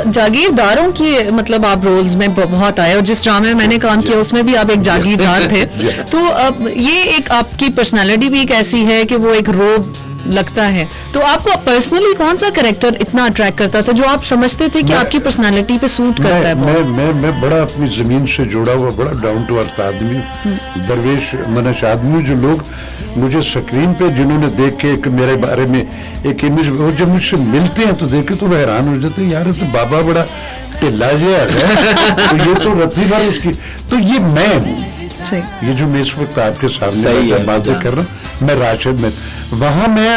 जागीरदारों की मतलब आप रोल्स में बहुत आए, और जिस ड्रामे में मैंने काम किया उसमें भी आप एक जागीरदार थे। तो अब ये एक आपकी पर्सनालिटी भी एक ऐसी है कि वो एक रोब लगता है। तो आपको पर्सनली कौन सा कैरेक्टर इतना अट्रैक्ट करता था जो आप समझते थे कि आपकी पर्सनालिटी पे सूट करता है? मैं बड़ा अपनी जमीन से जुड़ा हुआ बड़ा डाउन टू अर्थ आदमी, दरवेश मनश आदमी। जो लोग मुझे स्क्रीन पे जिन्होंने देख के एक मेरे बारे में एक इमेज, वो जब मुझसे मिलते हैं तो देख के तो हैरान हो जाते हैं, यार तो बाबा बड़ा टिल्ला जो है तो ये तो रत्ती भर उसकी। तो ये मैं हूँ, ये जो मैं इस वक्त आपके सामने बातें कर रहा हूँ, मैं राशिद में, वहां मैं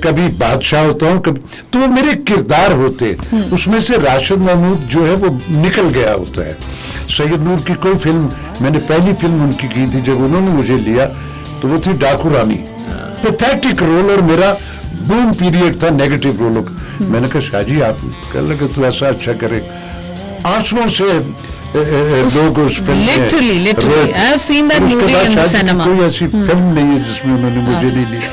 कभी बादशाह होता हूँ, कभी तो वो मेरे किरदार होते, उसमें से राशिद महमूद जो है वो निकल गया होता है। सैयद नूर की कोई फिल्म, मैंने पहली फिल्म उनकी की थी जब उन्होंने मुझे लिया तो वो थी डाकू रानी, पैथेटिक रोल, और मेरा बूम पीरियड था नेगेटिव रोलों का। मैंने कहा शाहजी आप कह लगे तो ऐसा अच्छा करे, आंसुओं से लोग उस film Literally, I have seen that movie in the cinema. कोई ऐसी फिल्म नहीं है जिसमें उन्होंने मुझे नहीं लिया।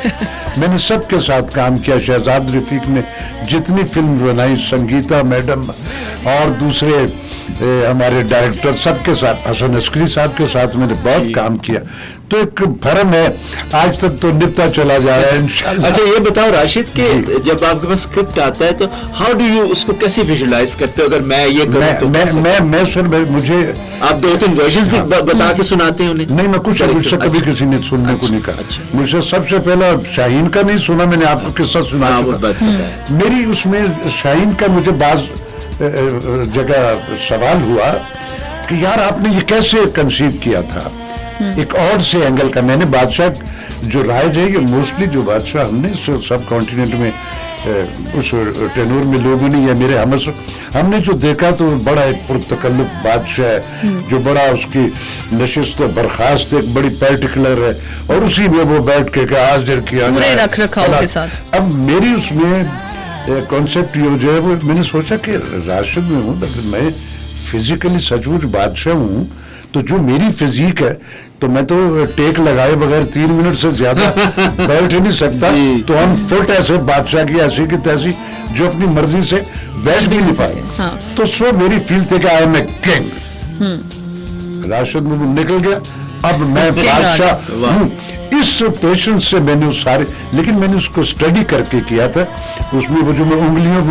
मैंने सबके साथ काम किया, शहजाद रफीक ने जितनी फिल्म बनाई, संगीता मैडम और दूसरे हमारे डायरेक्टर सबके साथ, हसन अस्करी साहब के साथ मैंने बहुत काम किया। तो एक फर्म है, आज तक तो निपटा चला जा रहा है इंशाल्लाह। अच्छा ये बताओ राशिद कि जब आपके पास स्क्रिप्ट आता है तो हाउ डू यू उसको कैसे विजुलाइज करते हो? अगर मैं ये करूं तो मैं सर मुझे आप 2-3 वर्जन्स भी बता के सुनाते हैं उन्हें? नहीं, मैं कुछ मुझसे कभी किसी ने सुनने को नहीं कहा। मुझसे सबसे पहला शाहीन का नहीं सुना, मैंने आपको किस्सा सुना। मेरी उसमें शाहीन का मुझे बाज जगह सवाल हुआ कि यार आपने ये कैसे कंसीव किया था, एक और से एंगल का। मैंने बादशाह जो राइज है, ये मोस्टली जो बादशाह हमने सब कॉन्टिनेंट में उस टेनूर में लोगों ने या मेरे हमने जो देखा तो बड़ा एक पुरतकल्लुफ बादशाह है, जो बड़ा उसकी नशिस्त बर्खास्त एक बड़ी पर्टिकुलर है, और उसी में वो बैठ के हाजिर किया रख रखाव के साथ। अब मेरी उसमें कॉन्सेप्ट ये जो है वो मैंने सोचा कि राशिद में हूँ, अगर मैं फिजिकली सचमुच बादशाह हूँ तो जो मेरी फिजिक है तो मैं तो टेक लगाए बगैर 3 मिनट से ज्यादा बैठ ही नहीं सकता। तो हम फुट ऐसे बादशाह की ऐसी की तैसी जो अपनी मर्जी से बैठ भी नहीं पाए। तो सो मेरी फील थे कि I am a king. Rashid में निकल गया, अब मैं बादशाह हूँ। इस पेशेंस से मैंने उस सारे, लेकिन मैंने उसको स्टडी करके किया था। उसमें वो जो मैं उंगलियों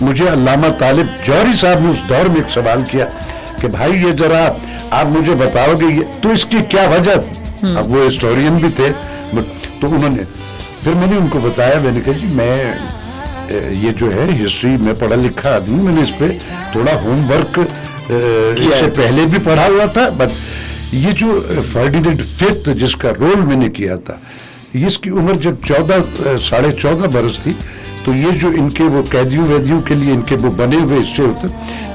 मुझे अल्लामा तालिब जौहरी साहब ने उस दौर में एक सवाल किया कि भाई ये जरा आप मुझे बताओगे ये तो इसकी क्या वजह थी। अब वो हिस्टोरियन भी थे, तो उन्होंने फिर मैंने उनको बताया, मैंने कहा जी मैं ये जो है हिस्ट्री में पढ़ा लिखा आदमी, मैंने इस पे थोड़ा होमवर्क इससे पहले भी पढ़ा हुआ था, बट ये जो फर्डिनेंड फिफ्थ जिसका रोल मैंने किया था, इसकी उम्र जब 14.5 बरस थी, तो ये जो इनके वो कैदियों के लिए इनके वो बने हुए हिस्से होते,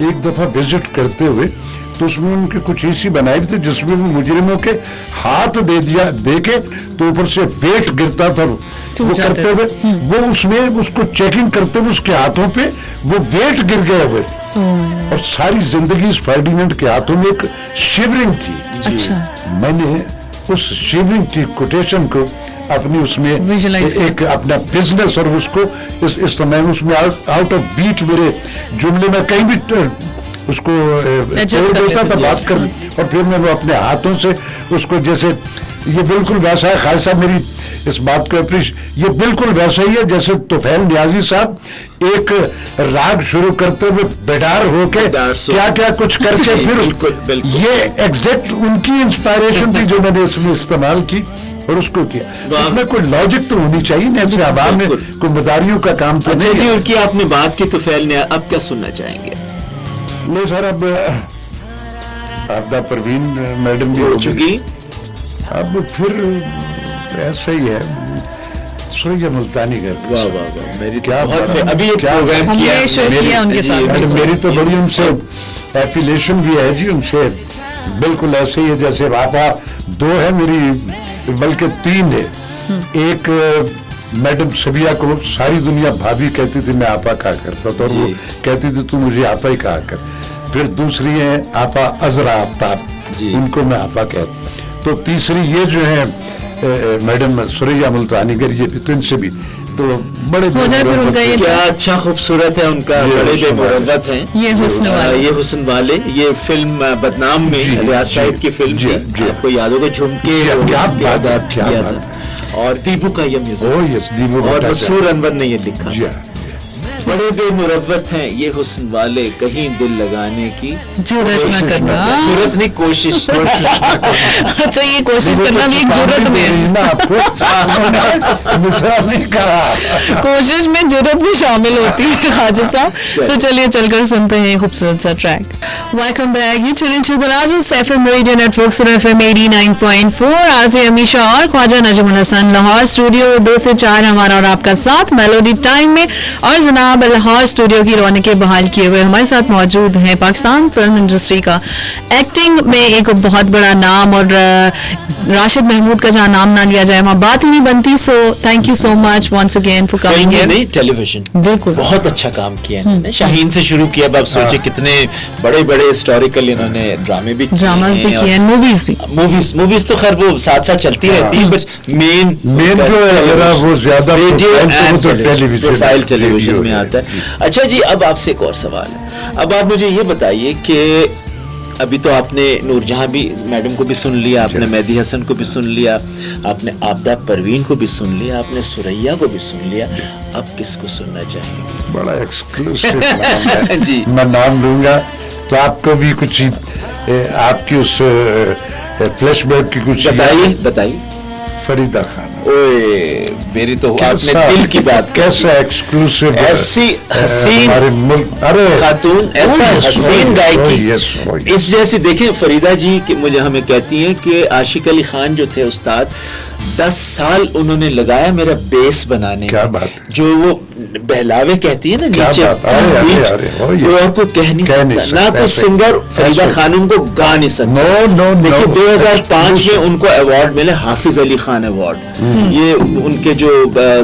एक दफा विजिट करते हुए तो उसमें उनके कुछ ऐसी बनाए थे जिसमें वो मुजरिमों के हाथ दे के तो ऊपर से वेट गिरता था, वो करते हुए वो उसमें उसको चेकिंग करते हुए उसके हाथों पे वो वेट गिर गए हुए थे, और सारी जिंदगी इस फर्डिनेंड के हाथों में एक शिवरिंग थी। अच्छा। मैंने उस शिवरिंग की कोटेशन को अपनी उसमें एक अपना बिजनेस और उसको इस समय उसमें आउट ऑफ बीट मेरे जुमले में कहीं भी उसको तोड़ देता था बात कर, और फिर मैं अपने हाथों से उसको, जैसे ये बिल्कुल वैसा है, खालिद साहब मेरी इस बात को ये बिल्कुल वैसा ही है जैसे तुफैल नियाजी साहब एक राग शुरू करते हुए बेदार होके क्या क्या कुछ करके फिर ये एग्जैक्ट उनकी इंस्पायरेशन थी जो मैंने इसमें इस्तेमाल की और उसको किया। उसमें कोई लॉजिक तो होनी चाहिए ना, ऐसे आवाम में कोई मदारियों का काम तो नहीं। जी, उनकी आपने बात की तुफैल ने, अब क्या सुनना चाहेंगे? नहीं सर, अब आपदा परवीन मैडम भी हो चुकी, अब फिर ऐसा ही है, सुरैया मुल्तानी घर। वाह वाह वाह, मेरी क्या अभी एक प्रोग्राम किया उनके साथ, मेरी तो बड़ी उनसे एफिलिएशन भी है जी, उनसे बिल्कुल ऐसे ही है जैसे आपा दो है मेरी, बल्कि 3 है। एक मैडम सबिया को सारी दुनिया भाभी कहती थी, मैं आपा कहा करता था, और वो कहती थी तू मुझे आपा ही कहा कर। फिर दूसरी है आपा अजरा आफ्ताब, उनको मैं आपा कहता। तो तीसरी ये जो है मैडम सुरैया मुल्तानीगर, ये भी तो इनसे भी तो बड़े क्या अच्छा खूबसूरत है उनका, बड़े बेमुरव्वत हैं, ये हुस्न वाले। ये फिल्म बदनाम में रियाज साहिब की फिल्म थी, आपको याद होगा, झुमके और दीबू का ये म्यूजिक, और मसरूर अनवर ने ये लिखा। बड़े बेमुरव्वत हैं ये हुस्न वाले, कहीं दिल लगाने की जुर्रत न करना, जुर्रत नहीं कोशिश। अच्छा, ये कोशिश करना भी एक जुर्रत में, कोशिश में जुर्रत भी शामिल होती है खाजा साहब। तो चलिए चलकर सुनते हैं खूबसूरत सा track. Welcome back, you tune into the largest FM radio network Suno FM 89.4। आज है अमीशा और ख्वाजा नजमुल हसन लाहौर स्टूडियो 2 से 4 हमारा और आपका साथ मेलोडी टाइम में, और जनाब लाहौर स्टूडियो की रौनकें बहाल किए हुए हमारे साथ मौजूद हैं पाकिस्तान फिल्म इंडस्ट्री का एक्टिंग में एक बहुत बड़ा नाम, और राशिद महमूद का जहाँ नाम ना लिया जाए वहाँ बात ही नहीं बनती। So thank you so much once again for coming here. नहीं, टेलीविजन बिल्कुल बहुत अच्छा काम किया इन्होंने, शाहीन से शुरू किया, अब आप सोचिए कितने बड़े बड़े हिस्टोरिकल इन्होंने ड्रामे भी किए, मूवीज तो खैर वो साथ साथ चलती रहती है, बट मेन जो है वो ज्यादा टेलीविजन में आता है। अच्छा जी, अब आपसे एक और सवाल है। अब आप मुझे ये बताइए कि अभी तो आपने नूरजहां भी मैडम को भी सुन लिया, आपने मेहदी हसन को भी सुन लिया, आपने आपदा परवीन को भी सुन लिया, आपने सुरैया को भी सुन लिया, अब किसको सुनना चाहेंगे? बड़ा एक्सक्लूसिव नाम है जी, मैं नाम लूंगा तो आपको भी कुछ आपकी उस फ्लैशबैक की कुछ बताइए। फरीदा खान, ओए मेरी तो आपने दिल की बात, कैसा एक्सक्लूसिव, ऐसी हसीन अरे खातून, ऐसा हसीन गायकी, इस जैसी। देखें फरीदा जी कि मुझे हमें कहती हैं कि आशिक अली खान जो थे उस्ताद, 10 साल उन्होंने लगाया मेरा बेस बनाने। क्या बात है, जो वो बहलावे कहती है ना नीचे, वो आपको कह नहीं सकता, ना तो सिंगर फरीदा खानम को गा नहीं सकता। देखिए 2005 में उनको अवार्ड मिले, हाफिज अली खान अवार्ड। ये उनके जो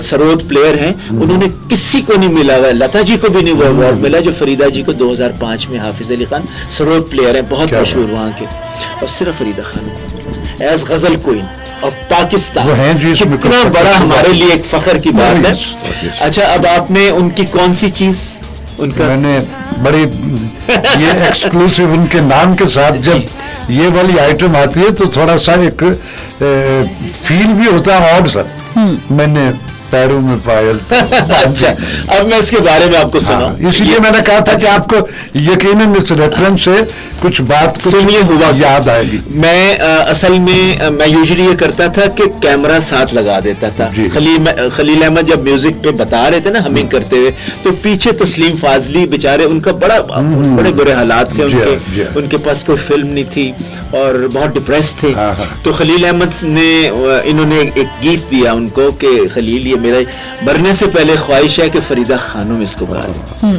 सरोद प्लेयर हैं उन्होंने किसी को नहीं मिला हुआ, लता जी को भी नहीं वो अवार्ड मिला जो फरीदा जी को 2005 में। हाफिज अली खान सरोद प्लेयर हैं, बहुत मशहूर वहाँ के, और सिर्फ फरीदा खान एज गजल क्वीन ऑफ पाकिस्तान, कितना बड़ा हमारे लिए एक फख्र की बात है। अच्छा, अब आपने उनकी कौन सी चीज उनका, मैंने बड़ी ये एक्सक्लूसिव उनके नाम के साथ जब ये वाली आइटम आती है तो थोड़ा सा एक फील भी होता है ऑड सा, मैंने पैरों में पायल। अच्छा, अब मैं इसके बारे में आपको सुनाऊं। इसीलिए मैंने कहा था कि आपको यकीनन इस रेफरेंस से कुछ बात सुनिए हुआ याद आएगी। मैं असल में मैं यूजुअली ये करता था कि कैमरा साथ लगा देता था। खलील अहमद जब म्यूजिक पे बता रहे थे ना हमिंग करते हुए, तो पीछे तस्लीम फाजली बेचारे, उनका बड़े बुरे हालात थे उनके, उनके पास कोई फिल्म नहीं थी और बहुत डिप्रेस थे। तो खलील अहमद ने इन्होंने एक गीत दिया उनको कि खलील, ये मेरे मरने से पहले ख्वाहिश है कि फरीदा खानम इसको गा ले।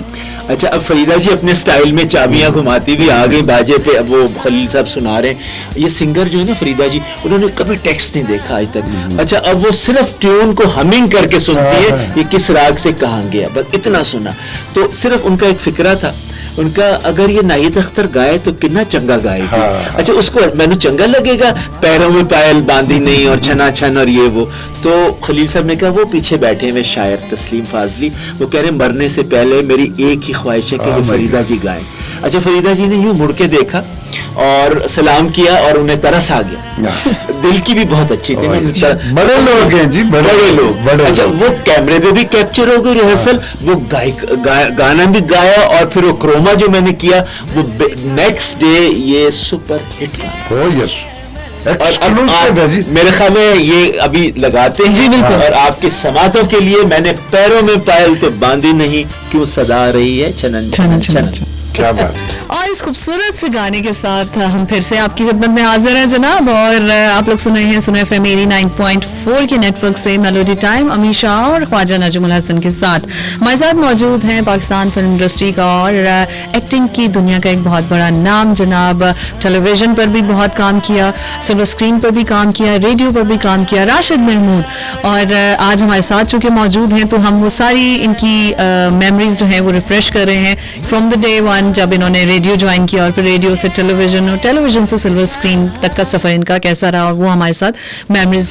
अच्छा, अब फरीदा जी अपने स्टाइल में चाबियां घुमाती हुई आ गई बाजे पे, अब वो खलील साहब सुना रहे हैं। ये सिंगर जो है ना फरीदा जी, उन्होंने कभी टेक्स्ट नहीं देखा आज तक। अच्छा, अब वो सिर्फ ट्यून को हमिंग करके सुनती है, ये किस राग से कहाँ गया, बस इतना सुना। तो सिर्फ उनका एक फिक्रा था उनका, अगर ये नायत अख्तर गाए तो कितना चंगा गाएगी। अच्छा, उसको मैंने चंगा लगेगा, पैरों में पायल बांधी नहीं और छना छन और ये वो। तो खलील साहब ने कहा, वो पीछे बैठे हुए शायर तस्लीम फाजली, वो कह रहे मरने से पहले मेरी एक ही ख्वाहिश है कि ये फरीदा जी गाएं। अच्छा, फरीदा जी ने यूं मुड़ के देखा और सलाम किया और उन्हें तरस आ गया। दिल की भी बहुत अच्छी थी, बड़े लोग हैं जी, बड़े लोग। अच्छा, वो कैमरे पे भी कैप्चर हो गई रिहर्सल, वो गाना भी गाया और फिर वो क्रोमा जो मैंने किया वो नेक्स्ट डे ये सुपर हिट गाना। यस, मेरे ख्याल में ये अभी लगाते हैं। जी बिल्कुल। और आपकी समातों के लिए मैंने पैरों में पायल तो बांधी नहीं, क्यों सदा रही है छनन छनन छनन। क्या बात। और इस खूबसूरत से गाने के साथ हम फिर से आपकी खिदमत में हाजिर हैं जनाब, और आप लोग सुन रहे हैं सुन FM 89.4 के नेटवर्क से मेलोडी टाइम, अमीशा और ख्वाजा नजमुल हसन के साथ। हमारे साथ मौजूद हैं पाकिस्तान फिल्म इंडस्ट्री का और एक्टिंग की दुनिया का एक बहुत बड़ा नाम जनाब। टेलीविजन पर भी बहुत काम किया, सिल्वर स्क्रीन पर भी काम किया, रेडियो पर भी काम किया, राशिद महमूद। और आज हमारे साथ चूंकि मौजूद हैं तो हम वो सारी इनकी मेमोरीज जो हैं वो रिफ्रेश कर रहे हैं फ्रॉम द डे वन जब इन्होंने रेडियो ज्वाइन किया और फिर रेडियो से टेलीविजन और टेलीविजन से सिल्वर स्क्रीन तक का सफर इनका कैसा रहा, और वो हमारे साथ मेमोरीज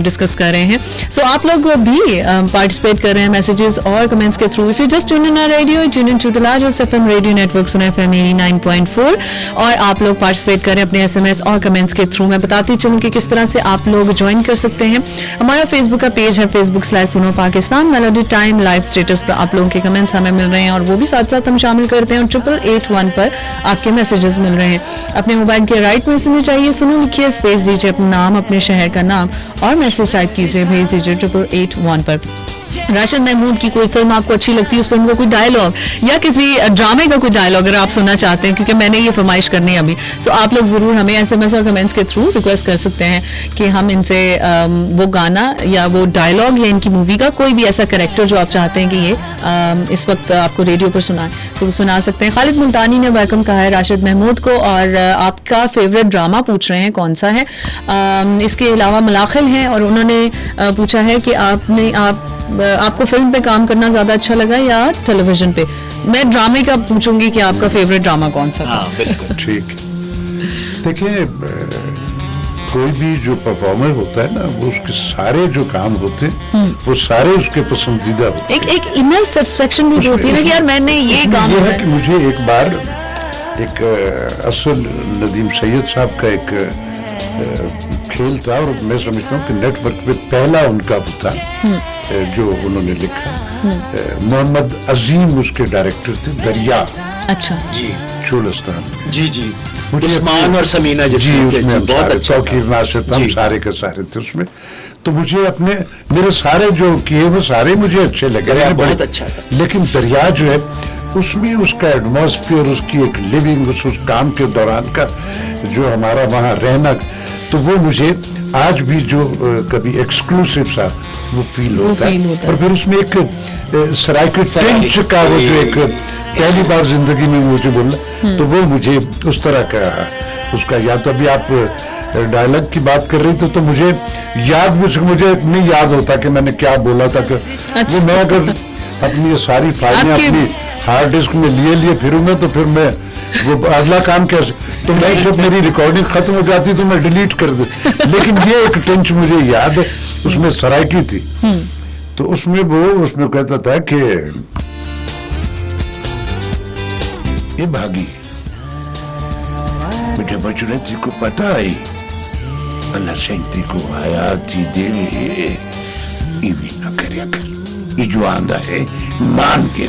डिस्कस कर रहे हैं। सो आप लोग भी पार्टिसिपेट कर रहे हैं मैसेजेस और कमेंट्स के through. If you just tune in our radio, tune in to the largest FM radio network Suno FM 89.4, और आप लोग पार्टिसिपेट करें अपने SMS और कमेंट्स के थ्रू। मैं बताती चलूं कि किस तरह से आप लोग ज्वाइन कर सकते हैं। हमारा फेसबुक का पेज है facebook/सुनो Pakistan. Melody time live status पर आप लोगों के कमेंट्स हमें मिल रहे हैं और वो भी साथ साथ हम शामिल करते हैं, और 8881 पर आपके मैसेजेस मिल रहे हैं। अपने मोबाइल के राइट में से चाहिए सुनो लिखिए, स्पेस दीजिए अपना नाम, अपने शहर का नाम और मैसेज टाइप कीजिए, भेज दीजिए 8881 पर। राशिद महमूद की कोई फिल्म आपको अच्छी लगती है, उस फिल्म का कोई डायलॉग या किसी ड्रामे का कोई डायलॉग अगर आप सुनना चाहते हैं, क्योंकि मैंने ये फरमाइश करनी है अभी, सो आप लोग जरूर हमें SMS और कमेंट्स के थ्रू रिक्वेस्ट कर सकते हैं कि हम इनसे वो गाना या वो डायलॉग या इनकी मूवी का कोई भी ऐसा कैरेक्टर जो आप चाहते हैं कि ये इस वक्त आपको रेडियो पर सुनाए, तो वो सुना सकते हैं। खालिद मुल्तानी ने वेलकम कहा है राशिद महमूद को, और आपका फेवरेट ड्रामा पूछ रहे हैं कौन सा है। इसके अलावा मलाखिल हैं और उन्होंने पूछा है कि आपको फिल्म पे काम करना ज्यादा अच्छा लगा या टेलीविजन पे। मैं ड्रामे का पूछूंगी कि आपका फेवरेट ड्रामा कौन सा था। बिल्कुल ठीक। देखिए, कोई भी जो परफॉर्मर होता है ना, वो उसके सारे जो काम होते हैं वो सारे उसके पसंदीदा होते हैं। एक इनर सेटिस्फेक्शन भी होती है ना कि यार मैंने ये काम किया है। कि मुझे एक बार एक असल नदीम सैयद साहब का एक खेल था, और मैं समझता हूँ कि नेटवर्क पे पहला उनका था जो उन्होंने लिखा। मोहम्मद अजीम उसके डायरेक्टर थे, दरिया। अच्छा जी, चोलस्तान। जी जी, उस्मान और समीना जी, उसमें बहुत अच्छा तौकीर नासिर हम सारे के सारे थे उसमें। तो मुझे अपने मेरे सारे जो किए वो सारे मुझे अच्छे लगे, बहुत अच्छा था। लेकिन दरिया जो है उसमें उसका एटमॉस्फेयर, उसकी एक लिविंग, उस काम के दौरान का जो हमारा वहाँ रहना, तो वो मुझे आज भी जो कभी एक्सक्लूसिव सा वो फील होता है। और फिर उसमें एक सराइकिल टेंच का वो जो एक पहली बार जिंदगी में मुझे बोला, तो वो मुझे उस तरह का उसका याद। तो अभी आप डायलॉग की बात कर रही थी तो मुझे नहीं याद होता कि मैंने क्या बोला था। कि वो मैं अगर अपनी सारी फाइलें अपनी हार्ड डिस्क में लिए फिरूंगा तो फिर मैं वो अगला काम कैसे, तो मैं जब मेरी रिकॉर्डिंग खत्म हो जाती तो मैं डिलीट कर दे। लेकिन ये एक टेंच मुझे याद है, उसमें सराइकी थी, तो उसमें कहता था कि ये भागी मुझे बचने को पता है alla senti ko hayati dili ibi na karya kar ये जो आंदा है मान के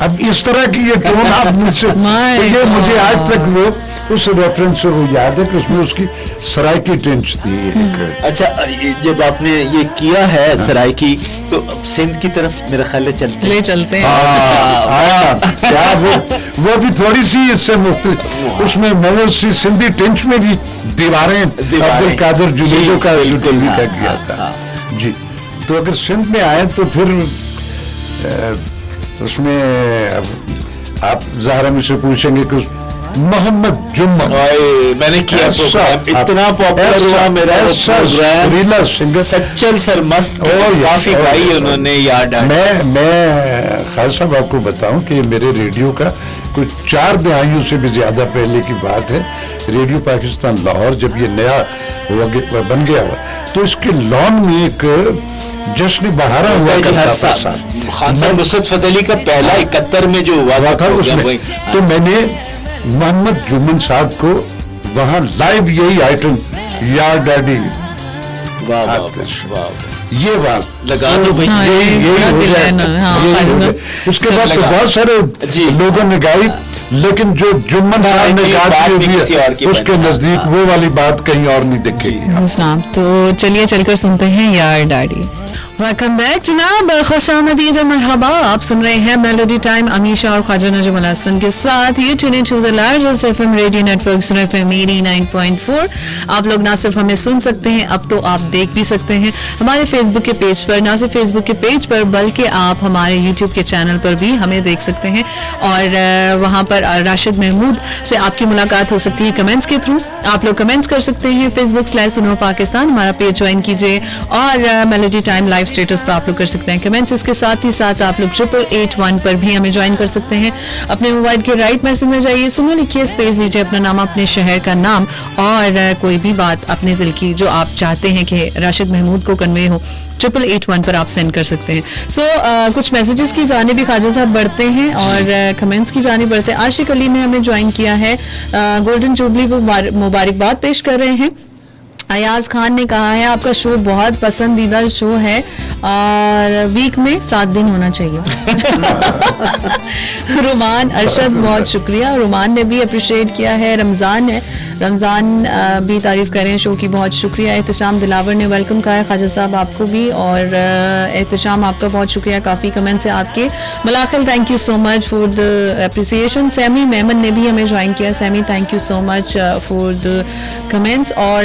अब इस तरह की ये टोन आप मुझसे तो ये मुझे आज तक वो उस रेफरेंस से वो याद है कि उसमें उसकी सराइकी टेंस थी एक। अच्छा, जब आपने ये किया है सराइकी तो सिंध की तरफ मेरा ख्याल है चलते हैं। क्या वो भी थोड़ी सी इससे मुख्तलिफ, उसमें मतलब सी सिंधी टेंस में भी दीवारें अब्दुल कादिर जुनेजो का किया था जी। तो अगर सिंध में आए तो फिर उसमें आप ज़ाहरा मुझसे पूछेंगे कि मोहम्मद जुम्मन मैंने किया प्रोग्राम, इतना पॉपुलर हुआ मेरा प्रोग्राम, सिंगर सच्चल सरमस्त काफी गाई उन्होंने याद। मैं खास साहब आपको बताऊं कि मेरे रेडियो का कुछ 4 दहाइयों से भी ज्यादा पहले की बात है। रेडियो पाकिस्तान लाहौर जब ये नया बन गया हुआ तो इसके लॉन में एक जश्न बहारा हुआ करता था। खान साहब नुसरत फतेह अली का पहला 71 में जो हुआ था उसमें तो मैंने मोहम्मद जुम्मन साहब को वहाँ लाइव यही आइटम यार डैडी ये बात लगा दो भाई, उसके बाद तो बहुत सारे लोगों ने गाई, लेकिन जो जुम्मन साहब ने गाई उसके नजदीक वो वाली बात कहीं और नहीं दिखेगी। तो चलिए चलकर सुनते हैं यार डैडी। वेलकम बैक जनाब, खुशामदीद मरहबा। आप सुन रहे हैं मेलोडी टाइम अमीशा और ख्वाजा नजमुल हसन के साथ। You tune in to the largest FM radio network Suno FM 89.4। आप लोग ना सिर्फ हमें सुन सकते हैं, अब तो आप देख भी सकते हैं हमारे फेसबुक के पेज पर। ना सिर्फ फेसबुक के पेज पर बल्कि आप हमारे यूट्यूब के चैनल पर भी हमें देख सकते हैं और वहाँ पर राशिद महमूद से आपकी मुलाकात हो सकती है कमेंट्स के थ्रू। आप लोग कमेंट्स कर सकते हैं facebook/सुनो पाकिस्तान, हमारा पेज ज्वाइन कीजिए और मेलोडी टाइम लाइव स्टेटस पर आप लोग कर सकते हैं कमेंट्स। इसके साथ ही साथ आप लोग 8881 पर भी हमें ज्वाइन कर सकते हैं। अपने मोबाइल के राइट मैसेज में जाइए, सुनो लिखिए, स्पेस दीजिए अपना नाम, अपने शहर का नाम और कोई भी बात अपने दिल की जो आप चाहते हैं कि राशिद महमूद को कन्वे हो 8881 पर आप सेंड कर सकते हैं। कुछ मैसेजेस की जाने भी ख्वाजा साहब बढ़ते हैं और कमेंट्स की जाने बढ़ते हैं। आशिक अली ने हमें ज्वाइन किया है, गोल्डन जुबली मुबारकबाद पेश कर रहे हैं। अयाज खान ने कहा है आपका शो बहुत पसंदीदा शो है और वीक में 7 दिन होना चाहिए। रुमान अरशद बहुत शुक्रिया, रुमान ने भी अप्रिशिएट किया है। रमज़ान भी तारीफ करें शो की, बहुत शुक्रिया। एहतशाम दिलावर ने वेलकम कहा है ख्वाजा साहब आपको भी और एहतशाम आपका बहुत शुक्रिया, काफ़ी कमेंट्स हैं आपके। Malakhel thank you so much for the appreciation. Sami Memon ने भी हमें ज्वाइन किया। Sami thank you so much for the comments और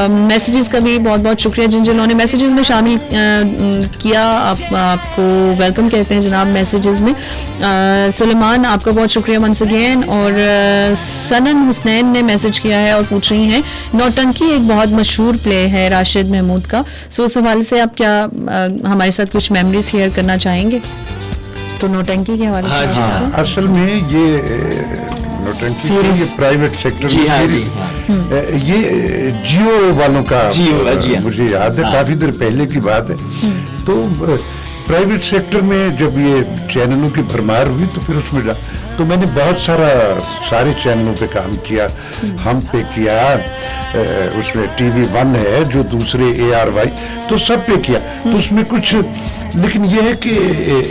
मैसेजेस का भी बहुत बहुत शुक्रिया जिन्होंने ने मैसेजेस में शामिल किया। आपको वेलकम कहते हैं जनाब मैसेजेस में। सुलेमान आपका बहुत शुक्रिया वंस अगेन। और सनन हुसनैन ने मैसेज किया है और पूछ रही हैं नौटंकी एक बहुत मशहूर प्ले है राशिद महमूद का, सो उस हवाले से आप क्या हमारे साथ कुछ मेमोरीज शेयर करना चाहेंगे? तो नौटंकी के हवाले से असल में ये नौटंकी ये प्राइवेट सेक्टर ये जियो वालों का मुझे याद है, काफी देर पहले की बात है। तो प्राइवेट सेक्टर में जब ये चैनलों की भरमार हुई तो फिर उसमें तो मैंने बहुत सारे चैनलों पे काम किया। हम पे किया, उसमें TV1 है जो दूसरे ARY, तो सब पे किया। तो उसमें कुछ, लेकिन ये है कि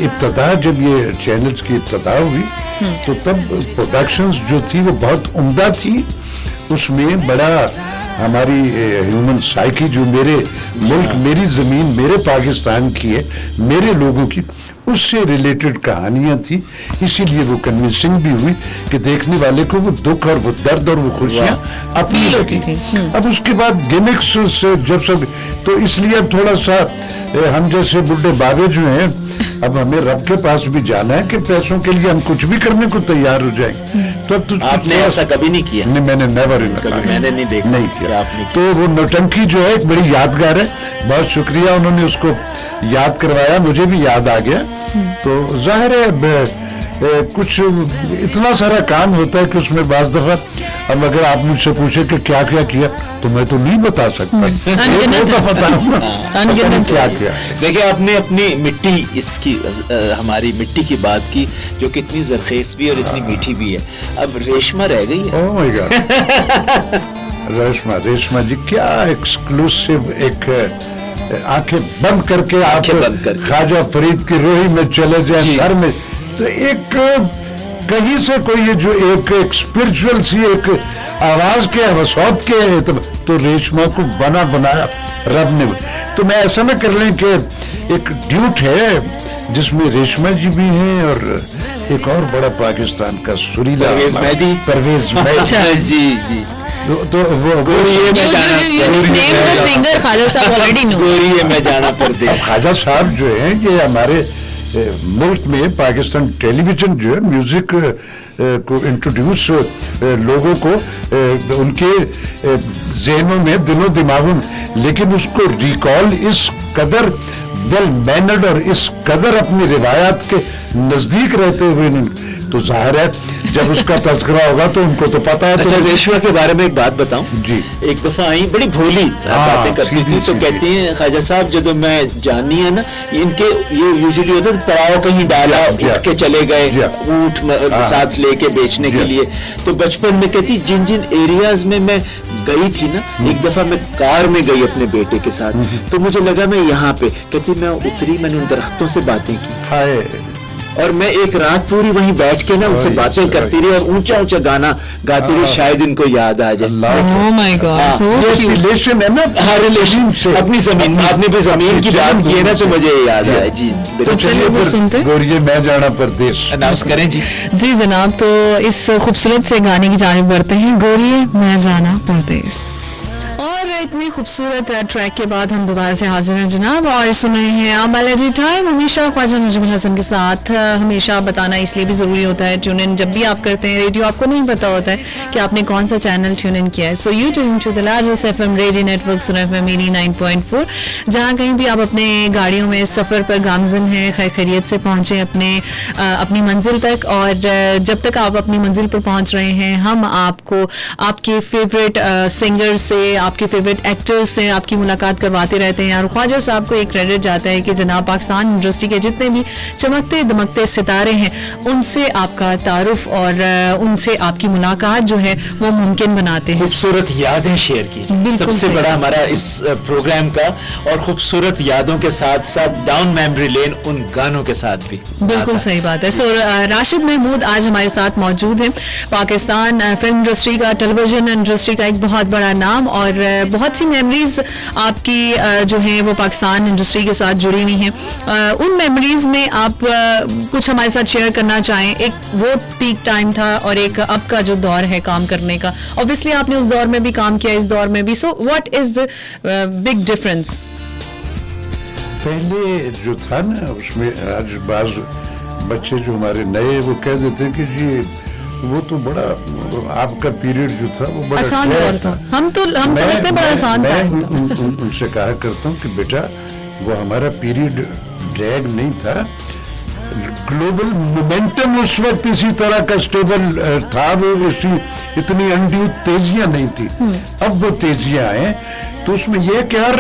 इब्तदा जब ये चैनल्स की इब्तदा हुई तो तब प्रोडक्शंस जो थी वो बहुत उम्दा थी। उसमें बड़ा हमारी ह्यूमन साइकी जो मेरे मुल्क, मेरी ज़मीन, मेरे पाकिस्तान की है, मेरे लोगों की, उससे रिलेटेड कहानियां थी। इसीलिए वो कन्विंसिंग भी हुई कि देखने वाले को वो दुख और वो दर्द और वो खुशियां अपनी लगती थी। अब उसके बाद गिमिक्स से जब सब, तो इसलिए अब थोड़ा सा हम जैसे बुढ़े बाबे जो हैं, अब हमें रब के पास भी जाना है कि पैसों के लिए हम कुछ भी करने को तैयार हो जाएंगे। तो अब आपने ऐसा कभी नहीं किया? नहीं, मैंने नेवर, मैंने नहीं देखा, नहीं किया। तो वो नौटंकी जो है एक बड़ी यादगार है। बहुत शुक्रिया, उन्होंने उसको याद करवाया, मुझे भी याद आ गया। तो जाहिर है कुछ इतना सारा काम होता है कि उसमें बाज़ दफा अब अगर आप मुझसे पूछे कि क्या क्या किया तो मैं तो नहीं बता सकता। क्या किया। देखिए आपने अपनी मिट्टी, इसकी हमारी मिट्टी की बात की जो कि इतनी जरखेज भी और इतनी मीठी भी है। अब रेशमा रह गई है। Oh my God. Reshma ji क्या एक्सक्लूसिव एक आंखें बंद करके आप ख्वाजा फरीद की रोही में चले जाए घर में, तो एक कहीं से कोई ये जो एक स्पिरिचुअल सी एक आवाज के वसौत के तो रेशमा को बनाया रब ने। तो मैं ऐसा ना कर लें कि एक ड्यूट है जिसमें रेशमा जी भी हैं और एक और बड़ा पाकिस्तान का सुरीला परवेज मेहदी जी तो वो singer Khwaja Sahab already know मैं जाना परदेस। ख्वाजा साहब जो हैं ये हमारे मुल्क में पाकिस्तान टेलीविजन जो है म्यूजिक को इंट्रोड्यूस लोगों को उनके ज़हनों में दिलों दिमागों में, लेकिन उसको रिकॉल इस कदर वेल मैनर्ड और इस कदर अपनी रिवायात के नजदीक रहते हुए, तो जाहिर है जब उसका तस्करा होगा तो उनको तो पता है। अच्छा, रेशमा के बारे में एक बात बताऊं जी। एक दफा आई बड़ी भोली बातें करती थी, तो कहती हैं ख्वाजा साहब जब मैं जानी है ना इनके ये यूजुअली होता है पड़ाव कहीं डाला उठ के चले गए ऊँट साथ लेके बेचने के लिए। तो बचपन में कहती जिन जिन एरियाज में मैं गई थी ना, एक दफा मैं कार में गई अपने बेटे के साथ, तो मुझे लगा मैं यहाँ पे, कहती मैं उतरी, मैंने उन दरख्तों से बातें की और मैं एक रात पूरी वहीं बैठ के ना उनसे बातें करती रही और ऊंचा ऊंचा गाना गाती रही, शायद इनको याद आ जाए। Oh my God, रिलेशन है ना, रिलेशन अपनी जमीन, आपने भी जमीन की बात की है ना, तो मुझे याद आया जी। तो चलिए वो सुनते हैं। गोरिये मैं जाना परदेस अनाउंस करें जी। जी जनाब, तो इस खूबसूरत से गाने की जानिब बढ़ते हैं, गोरिये मैं जाना परदेस। और इतनी खूबसूरत ट्रैक के बाद हम दोबारा से हाजिर हैं जनाब, और सुन रहे हैं आप मेलोडी टाइम हमेशा ख्वाजा नजमुल हसन के साथ। हमेशा बताना इसलिए भी ज़रूरी होता है, ट्यून इन जब भी आप करते हैं रेडियो आपको नहीं पता होता है कि आपने कौन सा चैनल ट्यून इन किया है। So you tune to the largest FM radio network Suno FM 89.4। जहाँ कहीं भी आप अपने गाड़ियों में सफ़र पर गामजन हैं, खैर खैरियत से पहुँचे अपनी मंजिल तक, और जब तक आप अपनी मंजिल पर पहुँच रहे हैं हम आपको आपके फेवरेट सिंगर से, आपके फेवरेट एक्टर्स से आपकी मुलाकात करवाते रहते हैं। और ख्वाजा साहब को एक क्रेडिट जाता है कि जनाब पाकिस्तान इंडस्ट्री के जितने भी चमकते दमकते सितारे हैं उनसे आपका तारुफ और उनसे आपकी मुलाकात जो है वो मुमकिन बनाते हैं। खूबसूरत यादें शेयर की सबसे बड़ा हमारा इस प्रोग्राम का, और खूबसूरत यादों के साथ साथ डाउन मेमोरी लेन उन गानों के साथ भी। बिल्कुल सही बात है। सो राशिद महमूद आज हमारे साथ मौजूद हैं, पाकिस्तान फिल्म इंडस्ट्री का, टेलीविजन इंडस्ट्री का एक बहुत बड़ा नाम, और बहुत सी मेमोरीज आपकी जो है वो पाकिस्तान इंडस्ट्री के साथ जुड़ी हुई हैं। उन मेमोरीज में आप कुछ हमारे साथ शेयर करना चाहें? एक वो पीक टाइम था और एक अब का जो दौर है काम करने का। ऑब्वियसली आपने उस दौर में भी काम किया, इस दौर में भी। So what is the big difference? पहले जो था ना उसमें, आज बाज बच्चे जो हमारे नए वो कह देते हैं कि जी वो तो बड़ा आपका पीरियड जो था वो बड़ा आसान दौर था। हम समझते बड़ा आसान था। उनसे कहा करता हूँ कि बेटा वो हमारा पीरियड ड्रैग नहीं था, ग्लोबल मोमेंटम उस वक्त इसी तरह का स्टेबल था, वो इतनी अनड्यू तेजियां नहीं थी। अब वो तेजियां हैं, तो उसमें ये कि हर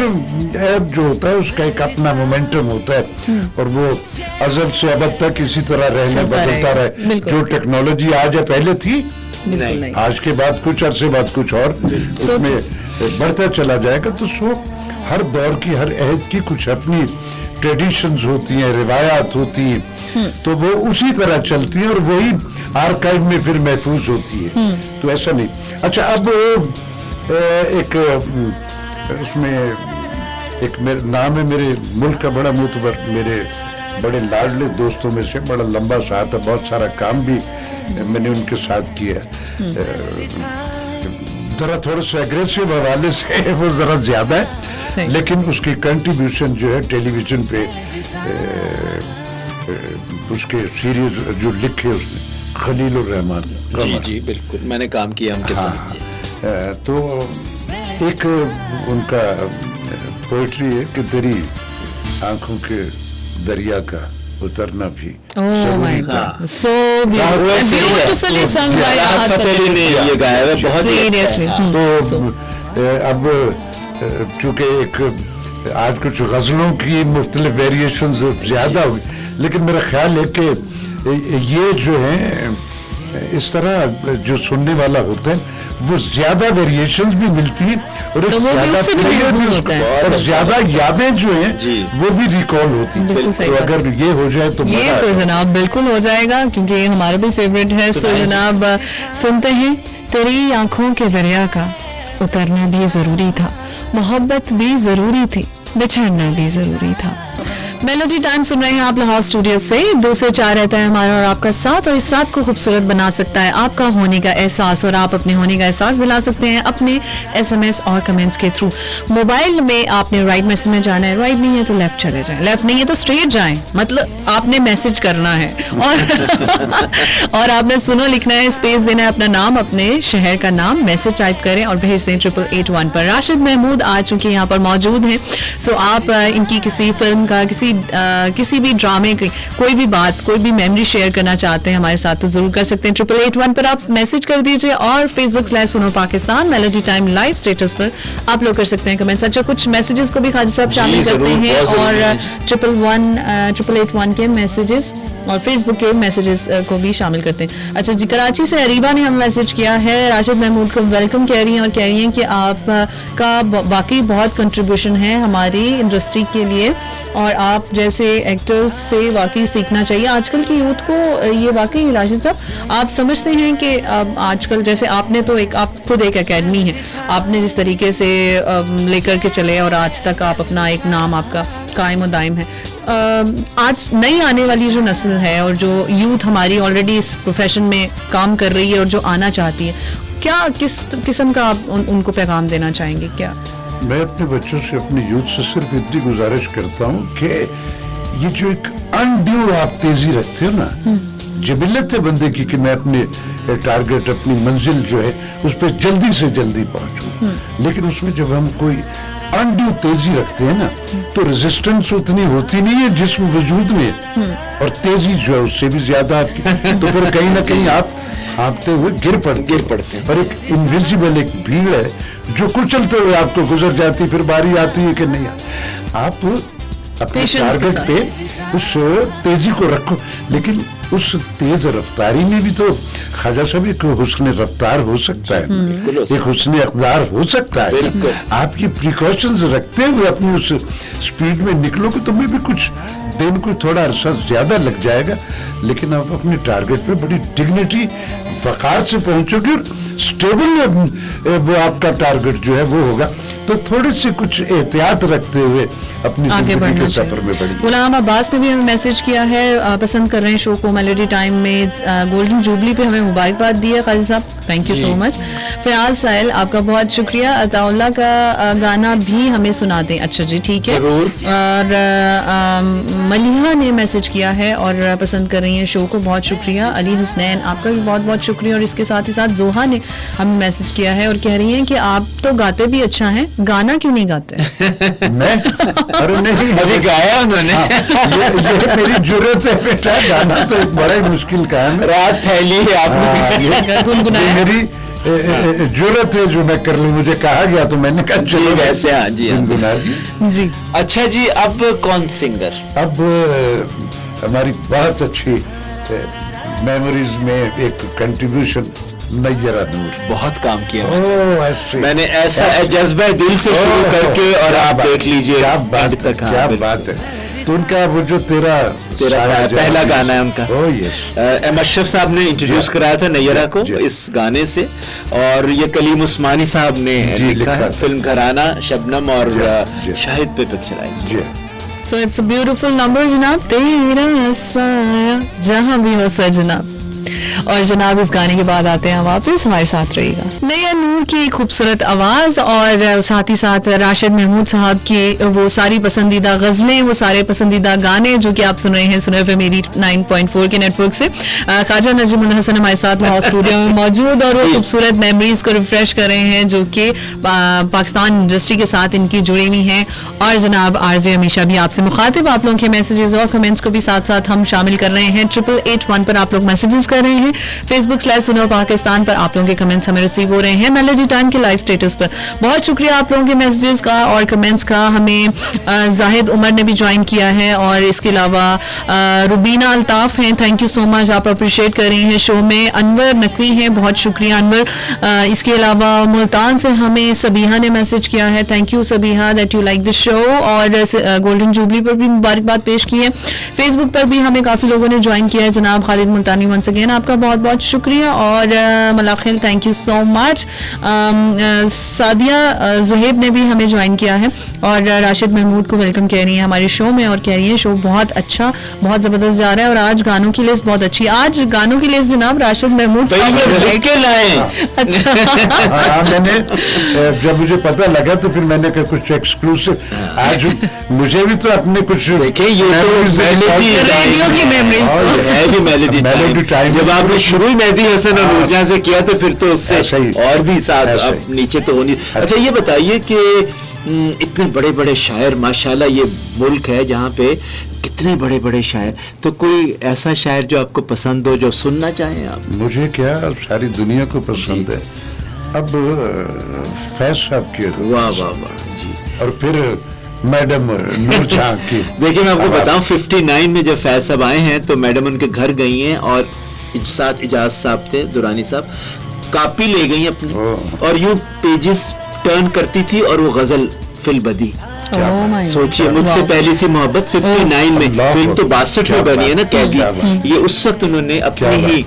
जो होता है उसका एक अपना मोमेंटम होता है, और वो अजल से अब तक इसी तरह रहने बदलता रहे। जो टेक्नोलॉजी आज है पहले थी, आज के बाद कुछ अरसे बाद कुछ और उसमें बढ़ता चला जाएगा। तो सो हर दौर की, हर अहद की कुछ अपनी ट्रेडिशंस होती हैं, रिवायात होती हैं, तो वो उसी तरह चलती हैं और वही आर्काइव में फिर महफूज होती है। तो ऐसा नहीं। अच्छा, अब एक उसमें एक नाम है मेरे मुल्क का बड़ा मुतबर, मेरे बड़े लाडले दोस्तों में से, बड़ा लंबा साथ है, बहुत सारा काम भी मैंने उनके साथ किया। जरा थोड़ा सा एग्रेसिव हवाले से वो जरा ज्यादा है, लेकिन उसकी कंट्रीब्यूशन जो है टेलीविजन पे उसके सीरीज जो लिखे उसने, खलीलुर रहमान। जी बिल्कुल, मैंने काम किया उनके साथ। तो एक उनका पोइट्री है कि तेरी आंखों के दरिया का उतरना भी जरूरी था। So beautifully sung by राहत फतेह ने ये गाया है बहुत सीरियसली। तो अब चूंकि एक आज कुछ गजलों की मुख्तलिफ वेरिएशंस ज्यादा हुई, लेकिन मेरा ख्याल है कि ये जो है इस तरह जो सुनने वाला होता है वो ज्यादा वेरिएशंस भी मिलती है और तो वो भी ज्यादा उससे भी player महसूस भी होता है। उसको- और ज्यादा यादें जो जी। हैं वो भी रिकॉल होती हैं। बिल्कुल सही तो बात। अगर ये हो जाए तो ये मजा तो आता है। जनाब बिल्कुल हो जाएगा क्योंकि ये हमारा भी फेवरेट है। सो सुनाइए। जनाब सुनते हैं, तेरी आंखों के दरिया का उतरना भी जरूरी था, मोहब्बत भी जरूरी थी, बिछड़ना भी जरूरी था। मेलोडी टाइम सुन रहे हैं आप लाहौर स्टूडियो से। 2 से 4 रहता है हमारा और आपका साथ, और इस साथ को खूबसूरत बना सकता है आपका होने का एहसास, और आप अपने होने का एहसास दिला सकते हैं अपने SMS और कमेंट्स के थ्रू। मोबाइल में आपने राइट मैसेज में जाना है, राइट नहीं है तो लेफ्ट चले जाएं, लेफ्ट नहीं है तो स्ट्रेट जाएं, मतलब आपने मैसेज करना है और और आपने सुनो लिखना है, स्पेस देना है, अपना नाम, अपने शहर का नाम, मैसेज टाइप करें और भेज दें 8881 पर। राशिद महमूद आ चुके यहाँ पर मौजूद हैं। सो आप इनकी किसी फिल्म का, किसी भी ड्रामे की कोई भी बात, कोई भी मेमोरी शेयर करना चाहते हैं हमारे साथ तो जरूर कर सकते हैं। 8881 पर आप मैसेज कर दीजिए और Facebook/सुनो Pakistan melody time live status पर आप लोग कर सकते हैं कमेंट्स। अच्छा, कुछ मैसेजेस को भी खाजी साहब शामिल जरूर, करते हैं बहुत और जरूरी है। 8881 के मैसेजेस और फेसबुक के मैसेजेस को भी शामिल करते हैं। अच्छा जी, कराची से अरीबा ने हमें मैसेज किया है, राशिद महमूद को वेलकम कह रही हैं और कह रही हैं कि आप का वाकई बहुत कंट्रीब्यूशन है हमारी इंडस्ट्री के लिए और आप जैसे एक्टर्स से वाकई सीखना चाहिए आजकल की यूथ को। ये वाकई राशिद साहब आप समझते हैं कि आजकल जैसे आपने तो आप खुद एक एकेडमी है, आपने जिस तरीके से लेकर के चले और आज तक आप अपना एक नाम आपका कायम और दायम है। आज नई आने वाली जो नस्ल है और जो यूथ हमारी ऑलरेडी इस प्रोफेशन में काम कर रही है और जो आना चाहती है, क्या किस किस्म का आप उनको पैगाम देना चाहेंगे? क्या मैं अपने बच्चों से, अपनी यूथ से सिर्फ इतनी गुजारिश करता हूँ कि ये जो एक अनड्यू आप तेजी रखते हो ना, जबिलत है बंदे की कि मैं अपने टारगेट, अपनी मंजिल जो है उस पर जल्दी से जल्दी पहुंचूं, लेकिन उसमें जब हम कोई अनड्यू तेजी रखते हैं ना तो रेजिस्टेंस उतनी होती नहीं है जिस्म वजूद में, और तेजी जो है उससे भी ज्यादा आपकी, तो फिर कहीं ना कहीं आप हाँकते हुए गिर पड़ते हैं। और एक इनविजिबल एक भीड़ है जो कुचलते हुए आपको गुजर जाती, फिर बारी आती है कि नहीं आप अपने टारगेट पे उस तेजी को रखो, लेकिन उस तेज रफ्तारी में भी तो ख्वाजा साहब एक हुस्न रफ्तार हो सकता है, एक हुस्न अक़दार हो सकता है। आप ये प्रिकॉशंस रखते हुए अपनी उस स्पीड में निकलोगे तो मैं भी कुछ दिन को थोड़ा अरसा ज्यादा लग जाएगा, लेकिन आप अपने टारगेट पे बड़ी डिग्निटी, वक़ार से पहुंचोगे और स्टेबल वो आपका टारगेट जो है वो होगा। तो थोड़े से कुछ एहतियात रखते हुए अपनी जिंदगी के सफर में बढ़िए। गुलाम अब्बास ने भी हमें मैसेज किया है, पसंद कर रहे हैं शो को, मेलोडी टाइम में गोल्डन जुबली पे हमें मुबारकबाद दी है काजी साहब, thank you so much. Fayaz Sahil आपका बहुत शुक्रिया, अताउल्ला का गाना भी हमें सुना दें। अच्छा जी ठीक है। और मलिहा ने मैसेज किया है और पसंद कर रही हैं शो को, बहुत शुक्रिया। अली हसनैन आपका भी बहुत बहुत शुक्रिया, और इसके साथ ही साथ जोहा ने हमें मैसेज किया है और कह रही हैं कि आप तो गाते भी अच्छा हैं, गाना क्यों नहीं गाते? मैं अरे नहीं, अभी गाया उन्होंने। ये मेरी जरूरत है बेटा, गाना तो एक बड़ा ही मुश्किल काम है। रात फैली है आपने। ये मेरी जरूरत है जो मैं कर लूं, मुझे कहा गया तो मैंने कहा चलो वैसे। हाँ जी, गुनगुना जी। अच्छा जी, अब कौन सिंगर? अब हमारी बहुत अच्छी मेमोरीज में एक कंट्रीब्यूशन नैयरा नूर, बहुत काम किया ऐसे मैंने, ऐसा जज्बा दिल से शुरू करके, और आप देख लीजिए क्या बात, end तक। क्या बात है। तो उनका वो जो तेरा पहला गाना है उनका, एम अशरफ साहब ने इंट्रोड्यूस कराया था नैयरा को इस गाने से, और ये कलीम उस्मानी साहब ने लिखा है, फिल्म घराना, शबनम और शाहिद पे picturise. So it's a beautiful number जनाब, तेरा साया जहाँ भी हो सजना। और जनाब इस गाने के बाद आते हैं वापस, हमारे साथ रहिएगा। नैयरा नूर की खूबसूरत आवाज़ और साथ ही साथ राशिद महमूद साहब की वो सारी पसंदीदा गज़लें, वो सारे पसंदीदा गाने जो कि आप सुन रहे हैं सुन रहे मेरी 9.4 के नेटवर्क से। ख्वाजा नजमुल हसन हमारे साथ लाहौर स्टूडियो में मौजूद, और वो खूबसूरत मेमोरीज को रिफ्रेश कर रहे हैं जो कि पाकिस्तान इंडस्ट्री के साथ इनकी जुड़ी हुई हैं। और जनाब आरजे हमेशा भी आपसे मुखातिब, आप लोगों के मैसेजेस और कमेंट्स को भी साथ साथ हम शामिल कर रहे हैं। 8881 पर आप लोग मैसेजेस कर रहे हैं, Facebook/सुनो पाकिस्तान पर आप लोगों के कमेंट्स हमें रिसीव हो रहे हैं मेलोडी टाइम के लाइव स्टेटस पर। बहुत शुक्रिया आप लोगों के मैसेजेस का और कमेंट्स का। हमें जाहिद उमर ने भी ज्वाइन किया है और इसके अलावा रुबीना अल्ताफ हैं, थैंक यू सो मच, आप अप्रिशिएट कर रही हैं शो में। अनवर नकवी हैं, बहुत शुक्रिया अनवर। इसके अलावा मुल्तान से हमें सबीहा ने मैसेज किया है, thank you Sabiha that you like the show, और गोल्डन जुबली पर भी मुबारकबाद पेश की है। फेसबुक पर भी हमें काफ़ी लोगों ने ज्वाइन किया है, जनाब खालिद मुल्तानी वंस अगेन आपका बहुत बहुत शुक्रिया, और Malakhel thank you so much. Sadia Zuhaib ने भी हमें ज्वाइन किया है और राशिद महमूद को वेलकम कह रही हैं हमारे शो में, और कह रही हैं शो बहुत अच्छा, बहुत ज़बरदस्त जा रहा है, और आज गानों की लिस्ट बहुत अच्छी। आज गानों की लिस्ट जनाब राशिद महमूद साहब के लाए। अच्छा हाँ, मैंने जब मुझे पता लगा तो फिर मैंने कहा कुछ एक्सक्लूसिव आज मुझे भी तो अपने कुछ देखिए ये तो रेडियो की मेमोरीज है भी मेलोडी टाइम। जब आपने शुरू ही मेहदी हसन और नूरजहां से किया तो फिर तो उससे और भी साथ अब नीचे तो होनी। अच्छा ये बताइए कि इतने बड़े बड़े शायर, माशाल्लाह ये मुल्क है जहाँ पे कितने बड़े बड़े शायर, तो कोई ऐसा शायर जो आपको पसंद हो, जो सुनना चाहें आप? मुझे क्या सारी दुनिया को पसंद है। अब फैज साहब की, वाह वाह वाह जी, और फिर मैडम नूरजहां की। देखिए मैं आपको बताऊं 59 में जब फैज साहब आए हैं तो मैडम उनके घर गई हैं और साथ इजाज साहब थे, दुरानी साहब, कॉपी ले गई अपनी और यूं पेजेस टर्न करती थी और वो गजल फिल बदी। सोचिए मुझसे पहली सी मोहब्बत 59 में, फिल्म तो 62 में बनी है ना कैदी, ये उस वक्त उन्होंने अपनी ही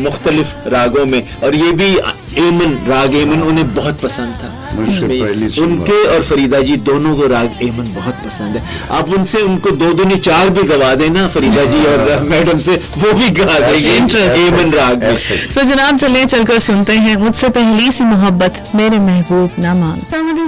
मुख्तलिफ रागों में, और ये भी एमन राग एमन उन्हें बहुत पसंद था। उनके और फरीदा जी दोनों को राग एमन बहुत पसंद है। आप उनसे उनको 2 दूनी 4 भी गवा देना फरीदा जी और मैडम से, वो भी गा देंगे एमन राग में। सो जनाब चलिए चलकर सुनते हैं मुझसे पहली सी मोहब्बत मेरे महबूब ना मान।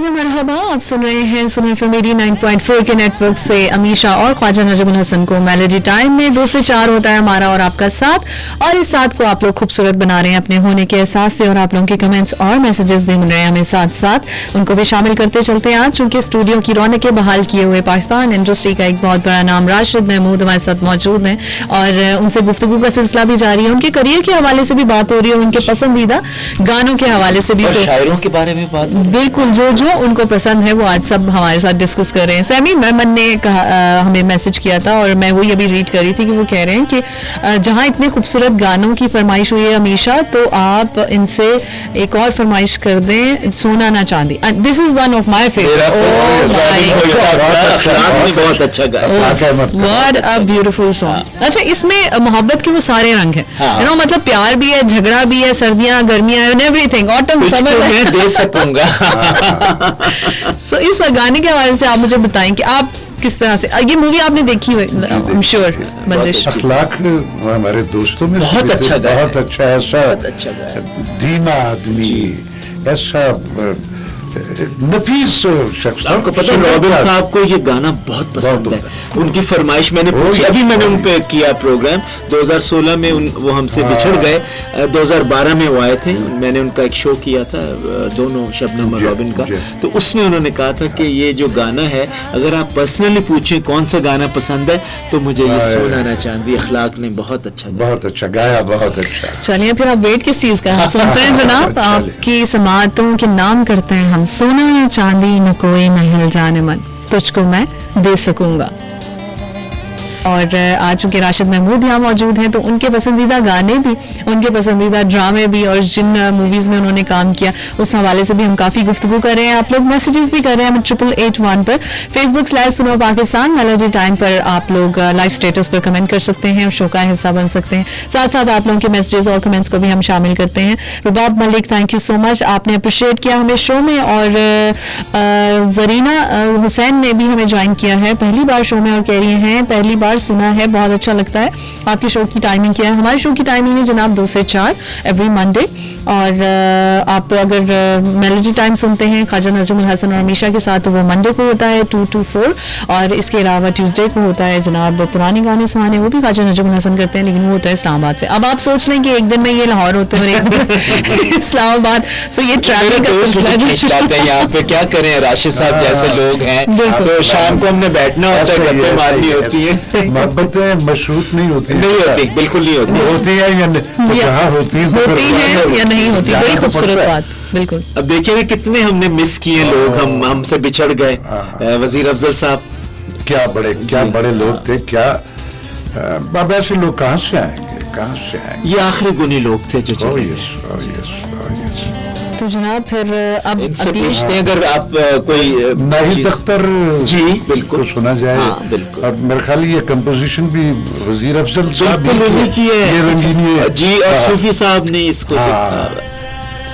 मरहबा, आप सुन रहे हैं सुन एफएम 89.4 के नेटवर्क से अमीशा और ख्वाजा नजमुल हसन को मेलोडी टाइम में 2 से 4 होता है हमारा और आपका साथ, और इस साथ को आप लोग खूबसूरत बना रहे हैं अपने होने के एहसास से, और आप लोगों के कमेंट्स और मैसेजेस भी मिल रहे हैं हमें साथ साथ, उनको भी शामिल करते चलते हैं। आज चूंकि स्टूडियो की रौनकें बहाल किए हुए पाकिस्तान इंडस्ट्री का एक बहुत बड़ा नाम राशिद महमूद हमारे साथ मौजूद हैं, और उनसे गुफ्तगू का सिलसिला भी जारी है। उनके करियर के हवाले से भी बात हो रही है, उनके पसंदीदा गानों के हवाले से भी, शायरों के बारे में बात, बिल्कुल जो जो उनको पसंद है वो आज सब हमारे साथ डिस्कस कर रहे हैं। सैमी मेमन ने कहा, हमें मैसेज किया था और मैं वही अभी रीड कर रही थी कि वो कह रहे हैं कि जहां इतने खूबसूरत गानों की फरमाइश हुई है हमेशा, तो आप इनसे एक और फरमाइश कर दें, सोना ना चांदी। This is one of my favourite. बहुत अच्छा गाया, व्हाट अ ब्यूटीफुल सॉन्ग। अच्छा इसमें मोहब्बत के वो सारे रंग हैं, यू नो, मतलब प्यार भी है, झगड़ा भी है, सर्दियां गर्मियां एंड एवरीथिंग, ऑटम समर मैं दे सकूंगा। सो इस गाने के हवाले से आप मुझे बताएं कि आप किस तरह से, ये मूवी आपने देखी हुई आई एम श्योर बंदिश। अखलाक हमारे दोस्तों में बहुत अच्छा, बहुत अच्छा, ऐसा धीमा आदमी, ऐसा नफीस शख्स। आपको पता है रॉबिन साहब को ये गाना बहुत पसंद है, उनकी फरमाइश मैंने पूछी, अभी मैंने उन पे किया प्रोग्राम 2016 में, वो हमसे बिछड़ गए, 2012 में वो आए थे, मैंने उनका एक शो किया था दोनों शबनम और रॉबिन का, तो उसमें उन्होंने कहा था कि ये जो गाना है अगर आप पर्सनली पूछें कौन सा गाना पसंद है तो मुझे ये सोना ना चांदी, अखलाक ने बहुत अच्छा गाया, बहुत अच्छा गाया, बहुत अच्छा। चलिए फिर आप वेट किस चीज का सुनते हैं जनाब, आपकी समातों के नाम करते हैं हम, सोना या चांदी न कोई महल जाने मन, तुझको मैं दे सकूंगा। और आज चूंकि राशिद महमूद यहाँ मौजूद हैं तो उनके पसंदीदा गाने भी, उनके पसंदीदा ड्रामे भी, और जिन मूवीज में उन्होंने काम किया उस हवाले से भी हम काफी गुफ्तगू कर रहे हैं। आप लोग मैसेजेस भी कर रहे हैं हमें 8881 पर, Facebook/सुनो पाकिस्तान मेलोडी टाइम पर आप लोग लाइव स्टेटस पर कमेंट कर सकते हैं और शो का हिस्सा बन सकते हैं। साथ साथ आप लोगों के मैसेजेस और कमेंट्स को भी हम शामिल करते हैं। Rubab Malik thank you so much, आपने अप्रिशिएट किया हमें शो में, और जरीना हुसैन ने भी हमें ज्वाइन किया है पहली बार शो में, और कह रही हैं पहली बार सुना है, बहुत अच्छा लगता है। आपके शो की टाइमिंग क्या है? हमारे शो की टाइमिंग है जनाब 2 से 4 एवरी मंडे, और आप अगर मेलोडी टाइम सुनते हैं ख्वाजा नजमुल हसन और अमीशा के साथ तो वो मंडे को होता है 2 to 4, और इसके अलावा ट्यूसडे को होता है जनाब पुराने गाने सुनाने, वो भी ख्वाजा नजमुल हसन करते हैं लेकिन वो होता है इस्लामाबाद से। अब आप सोच लें कि एक दिन में ये लाहौर होते हैं और एक दिन इस्लामाबाद, सो ये ट्रैवलिंग का सिलसिला है। यहाँ पे क्या करें, राशिद साहब जैसे लोग हैं तो शाम को हमने बैठना होता है, गप्पे मारनी होती है। मोहब्बतें मशरूत नहीं होती नहीं होती, बिल्कुल नहीं होती। होती है या नहीं, या- जहाँ होती है होती है या नहीं होती, जाना बड़ी तो खूबसूरत पड़ता है। बात, बिल्कुल। अब देखिए ना कितने हमने मिस किए लोग, हम हमसे बिछड़ गए। वजीर अफजल साहब, क्या बड़े लोग थे, क्या अब ऐसे लोग कहाँ से आएंगे। ये आखिरी गुनी लोग थे जो Oh चले yes, गए। oh yes, oh yes. तो जनाब फिर अब इनसे अगली पूछते हैं अगर आप कोई नाहिद चीज़- अख्तर जी बिल्कुल को सुना जाए। हाँ, बिल्कुल। और मेरे ख्याल ये कंपोजिशन भी वजीर अफजल साहब बिल्कुल ही उन्हीं की है। ये रंगीनी है जी, और हाँ। सूफी साहब ने इसको हाँ। लिखा।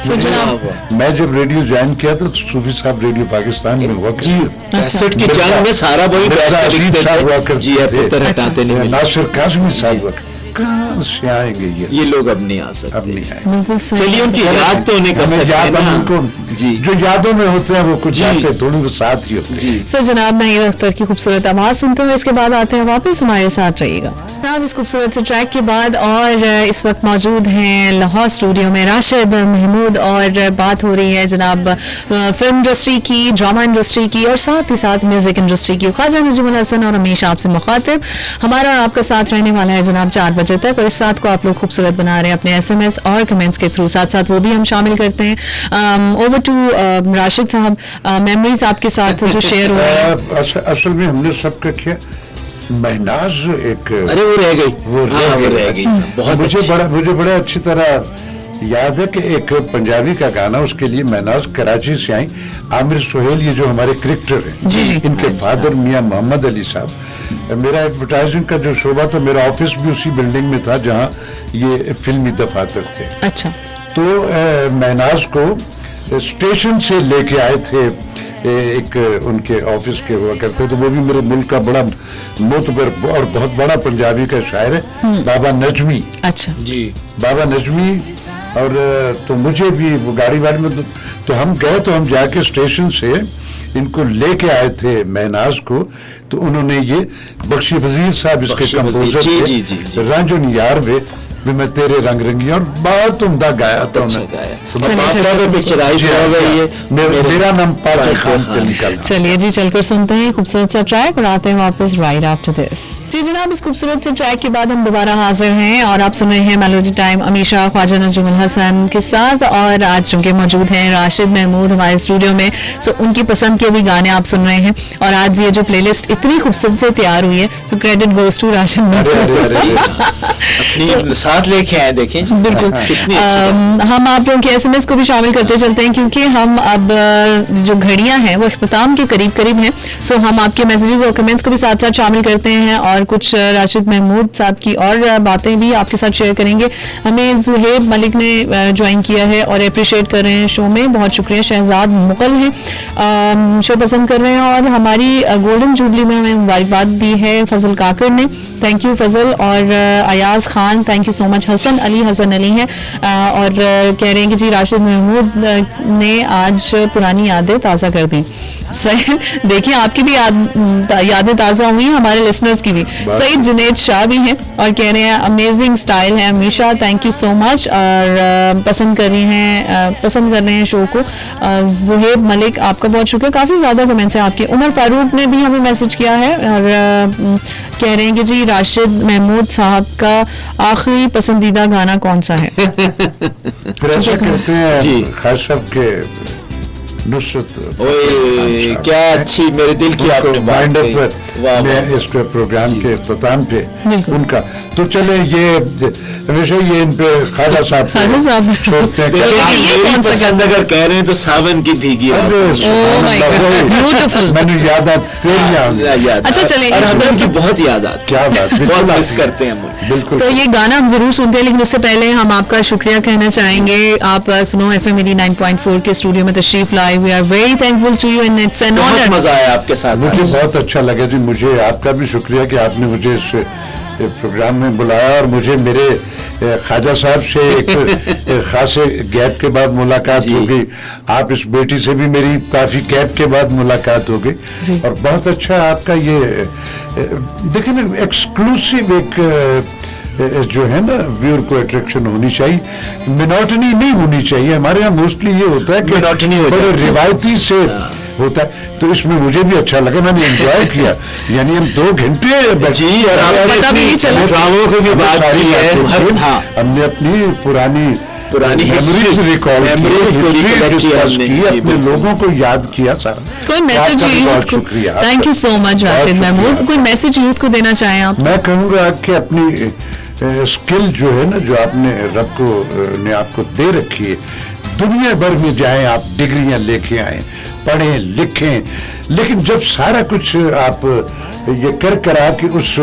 तो जनाब मैं जब रेडियो ज्वाइन किया तो सूफी साहब रेडियो पाकिस्तान में हुआ जी, करते थे। कैसेट की मिर्जा- जंग में सारा वही मिर्जा बैठ के अजीब लिखते साहब हुआ थे। करते जी, अब थे। पुत्र हटाते नहीं मिले। नासिर काज़मी साहब हुआ, कहाँ से आएंगे ये ये लोग अब नहीं आ सकते। अब नहीं आएंगे। बिल्कुल सही। चलिए उनकी याद तो उन्हें कर हमें सकते हैं याद ना। हम उनको जी जो यादों में होते हैं वो कुछ जी। जाते थोड़ी वो साथ ही होते हैं। जी सर जनाब नाहिद अख्तर की खूबसूरत आवाज सुनते हुए इसके बाद आते हैं वापस, हमारे साथ रहिएगा जनाब। इस खूबसूरत से ट्रैक के बाद और इस वक्त मौजूद हैं लाहौर स्टूडियो में राशिद महमूद, और बात हो रही है जनाब फिल्म इंडस्ट्री की, ड्रामा इंडस्ट्री की, और साथ ही साथ म्यूजिक इंडस्ट्री की। ख्वाजा नजमुल हसन और हमेशा आपसे मुखातिब हमारा और आपका साथ रहने वाला है जनाब 4 बजे तक, और इस साथ को आप लोग खूबसूरत बना रहे हैं अपने SMS और कमेंट्स के थ्रू, साथ साथ वो भी हम शामिल करते हैं। ओवर टू राशिद साहब, मेमोरीज आपके साथ जो शेयर हो रही है। असल में हमने सबका किया। महनाज एक अरे वो रह गई, वो हाँ, वो रह गई। बहुत अच्छी। मुझे बड़ा अच्छी तरह याद है कि एक पंजाबी का गाना, उसके लिए महनाज कराची से आई, आमिर सुहेल ये जो हमारे क्रिकेटर जी, जी। हैं, इनके फादर मियां मोहम्मद अली साहब। मेरा एडवर्टाइजिंग का जो शोबा था, मेरा ऑफिस भी उसी बिल्डिंग में था जहाँ ये फिल्मी दफातर थे। अच्छा, तो महनाज को स्टेशन से लेके आए थे, एक उनके ऑफिस के हुआ करते, तो वो भी मेरे मुल्क का बड़ा मोतबर और बहुत बड़ा पंजाबी का शायर है, बाबा नजमी। अच्छा, जी बाबा नजमी। और तो मुझे भी वो गाड़ी वाड़ी में तो हम गए, तो हम जाके स्टेशन से इनको लेके आए थे महनाज को। तो उन्होंने ये बख्शी वजीर साहब इसके बख्शी वजीर, कंपोजर जी, थे, जी, जी, जी। रंजन यार वे भी मैं तेरे रंग रंगी, और बहुत उम्दा गाया था अच्छा उन्होंने। गाया। तो चलिए, मैं चलिए, में पिक्चराइज जी, हुआ हुआ है ये। मेरा नाम पाके खान हाँ। पे निकला। चलिए जी चलकर सुनते हैं खूबसूरत सा ट्रैक और आते हैं वापस राइट आफ्टर दिस। जी जनाब, इस खूबसूरत से ट्रैक के बाद हम दोबारा हाजिर हैं और आप सुन रहे हैं मेलोडी टाइम अमीशा ख्वाजा नजमुल हसन के साथ, और आज चूंकि मौजूद हैं राशिद महमूद हमारे स्टूडियो में, सो उनकी पसंद के भी गाने आप सुन रहे हैं। और आज ये जो प्लेलिस्ट इतनी खूबसूरत से तैयार हुई है, so credit goes to Rashid अरे महमूद। अरे अरे अपनी साथ लेके आए, देखें बिल्कुल। कितनी अच्छी हम आप लोगों के SMS को भी शामिल करते चलते हैं, क्योंकि हम अब जो घड़ियां हैं वो इख्तिताम के करीब करीब हैं। सो हम आपके मैसेजेस और कमेंट्स को भी साथ साथ शामिल करते हैं, और कुछ राशिद महमूद साहब की और बातें भी आपके साथ शेयर करेंगे। हमें जुहेब मलिक ने ज्वाइन किया है और अप्रिशिएट कर रहे हैं शो में, बहुत शुक्रिया। शहजाद मुगल हैं, शो पसंद कर रहे हैं, और हमारी गोल्डन जुबली में हमें मुबारकबाद दी है फजल काकर ने, थैंक यू फजल। और Ayaz Khan, thank you so much. Hassan Ali हैं और कह रहे हैं कि जी राशिद महमूद ने आज पुरानी यादें ताज़ा कर दी। सही, देखिए आपकी भी यादें ताज़ा हुई, हमारे लिसनर्स की भी। सईद जुनेद शाह भी हैं और कह रहे हैं अमेजिंग स्टाइल है हमेशा, थैंक यू सो मच। और पसंद कर रहे हैं शो को। जुहेब मलिक, आपका बहुत शुक्रिया, काफ़ी ज़्यादा कमेंट्स हैं आपके। उमर फारूक ने भी हमें मैसेज किया है और कह रहे हैं कि जी राशिद महमूद साहब का आखिरी पसंदीदा गाना कौन सा है? फिर ऐसा करते हैं जी। खास साहब के नुसरत ओए क्या अच्छी मेरे दिल की आपने बात माइंड कही। वाह, वाह। में इसके प्रोग्राम के इख्तिताम पे बिल्कुल। उनका तो चले ये हमेशा ये इन पे ख्वाजा साहब ख्वाजा साहब। छोड़ते हैं देखिए, ये मेरी कौन सा पसंद अगर कह रहे हैं तो सावन की भीगी रात। अरे Oh my God, beautiful. मैंने याद आ तेरी याद अच्छा, चलें, और इस हमें दर- उनकी बहुत याद आती क्या बात है, बिल्कुल बहुत मिस आती है। करते हैं हम। बिल्कुल तो ये गाना हम जरूर सुनते हैं, लेकिन उससे पहले हम आपका शुक्रिया कहना चाहेंगे। आप सुनो FM 89.4 के स्टूडियो में तशरीफ लाए। We are very thankful to you and it's an बहुत ऑनर। मजा आया आपके साथ मुझे आज। बहुत अच्छा लगा जी। मुझे आपका भी शुक्रिया कि आपने मुझे इस प्रोग्राम में बुलाया, और मुझे मेरे ख्वाजा साहब से एक खासे गैप के बाद मुलाकात जी। हो गई। आप इस बेटी से भी मेरी काफी गैप के बाद मुलाकात हो जी। गई, और बहुत अच्छा आपका ये देखिए ना, एक्सक्लूसिव एक जो है ना व्यूअर को अट्रैक्शन होनी चाहिए, मिनोटनी नहीं होनी चाहिए। हमारे यहाँ मोस्टली ये होता है कि Monotony हो बड़े जाती है। रिवायती से होता है, तो इसमें मुझे भी अच्छा लगा, मैंने एंजॉय किया। यानी हम 2 घंटे जी, और आपने पता भी नहीं चला। ड्रामों की भी बात की है, हाँ, हमने अपनी पुरानी हिस्ट्री रिकॉल मेमोरीज को रिकलेक्ट किया हमने, की, अपने लोगों को याद किया सारा। कोई मैसेज आपका भी यूथ बहुत को, शुक्रिया। Thank you so much Rashid शुक्रिया। महमूद, कोई मैसेज यूथ को देना चाहें आप? मैं कहूँगा कि अपनी स्किल जो है ना, जो आपने रब को ने आपको दे रखी है, दुनिया भर में जाएं आप, डिग्रियां लेके आए, पढ़ें लिखें, लेकिन जब सारा कुछ आप ये कर आके उस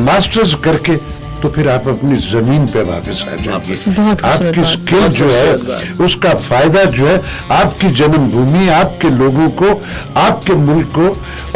मास्टर्स करके, तो फिर आप अपनी जमीन पे वापस आ जाएंगे। बहुत खूबसूरत आपकी बात, स्किल बहुत जो है खूबसूरत बात। उसका फायदा जो है आपकी जन्मभूमि, आपके लोगों को, आपके मुल्क को,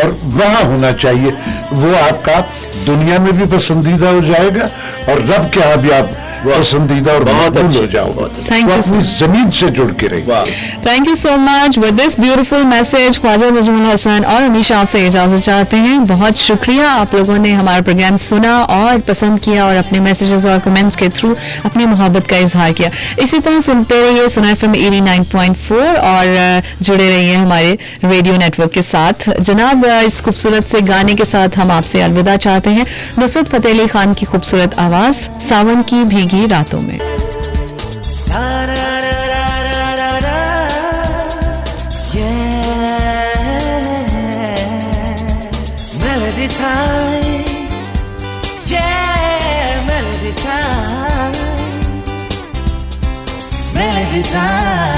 और वहाँ होना चाहिए। वो आपका दुनिया में भी पसंदीदा हो जाएगा और रब के यहाँ भी आप पसंदीदा और बहुत मकबूल अच्छे, हो जाओगे। बहुत अच्छे। Thank वो you so अपनी जमीन से जुड़ के रहिए। वाह, thank you so much with this beautiful message. Khawaja Najmul Hasan और अमीशा आपसे इजाजत चाहते हैं। बहुत शुक्रिया, आप लोगों ने हमारा प्रोग्राम सुना और पसंद किया और अपने मैसेजेस और कमेंट्स के थ्रू अपनी मोहब्बत का इजहार किया। इसी तरह सुनते रहिए सुना FM 89.4 और जुड़े रहिए हमारे रेडियो नेटवर्क के साथ। जनाब, इस खूबसूरत से गाने के साथ हम आपसे अलविदा चाहते हैं। नुसरत फतेह अली खान की खूबसूरत आवाज सावन की भीगी रातों में। Melody time, yeah, melody time, melody time.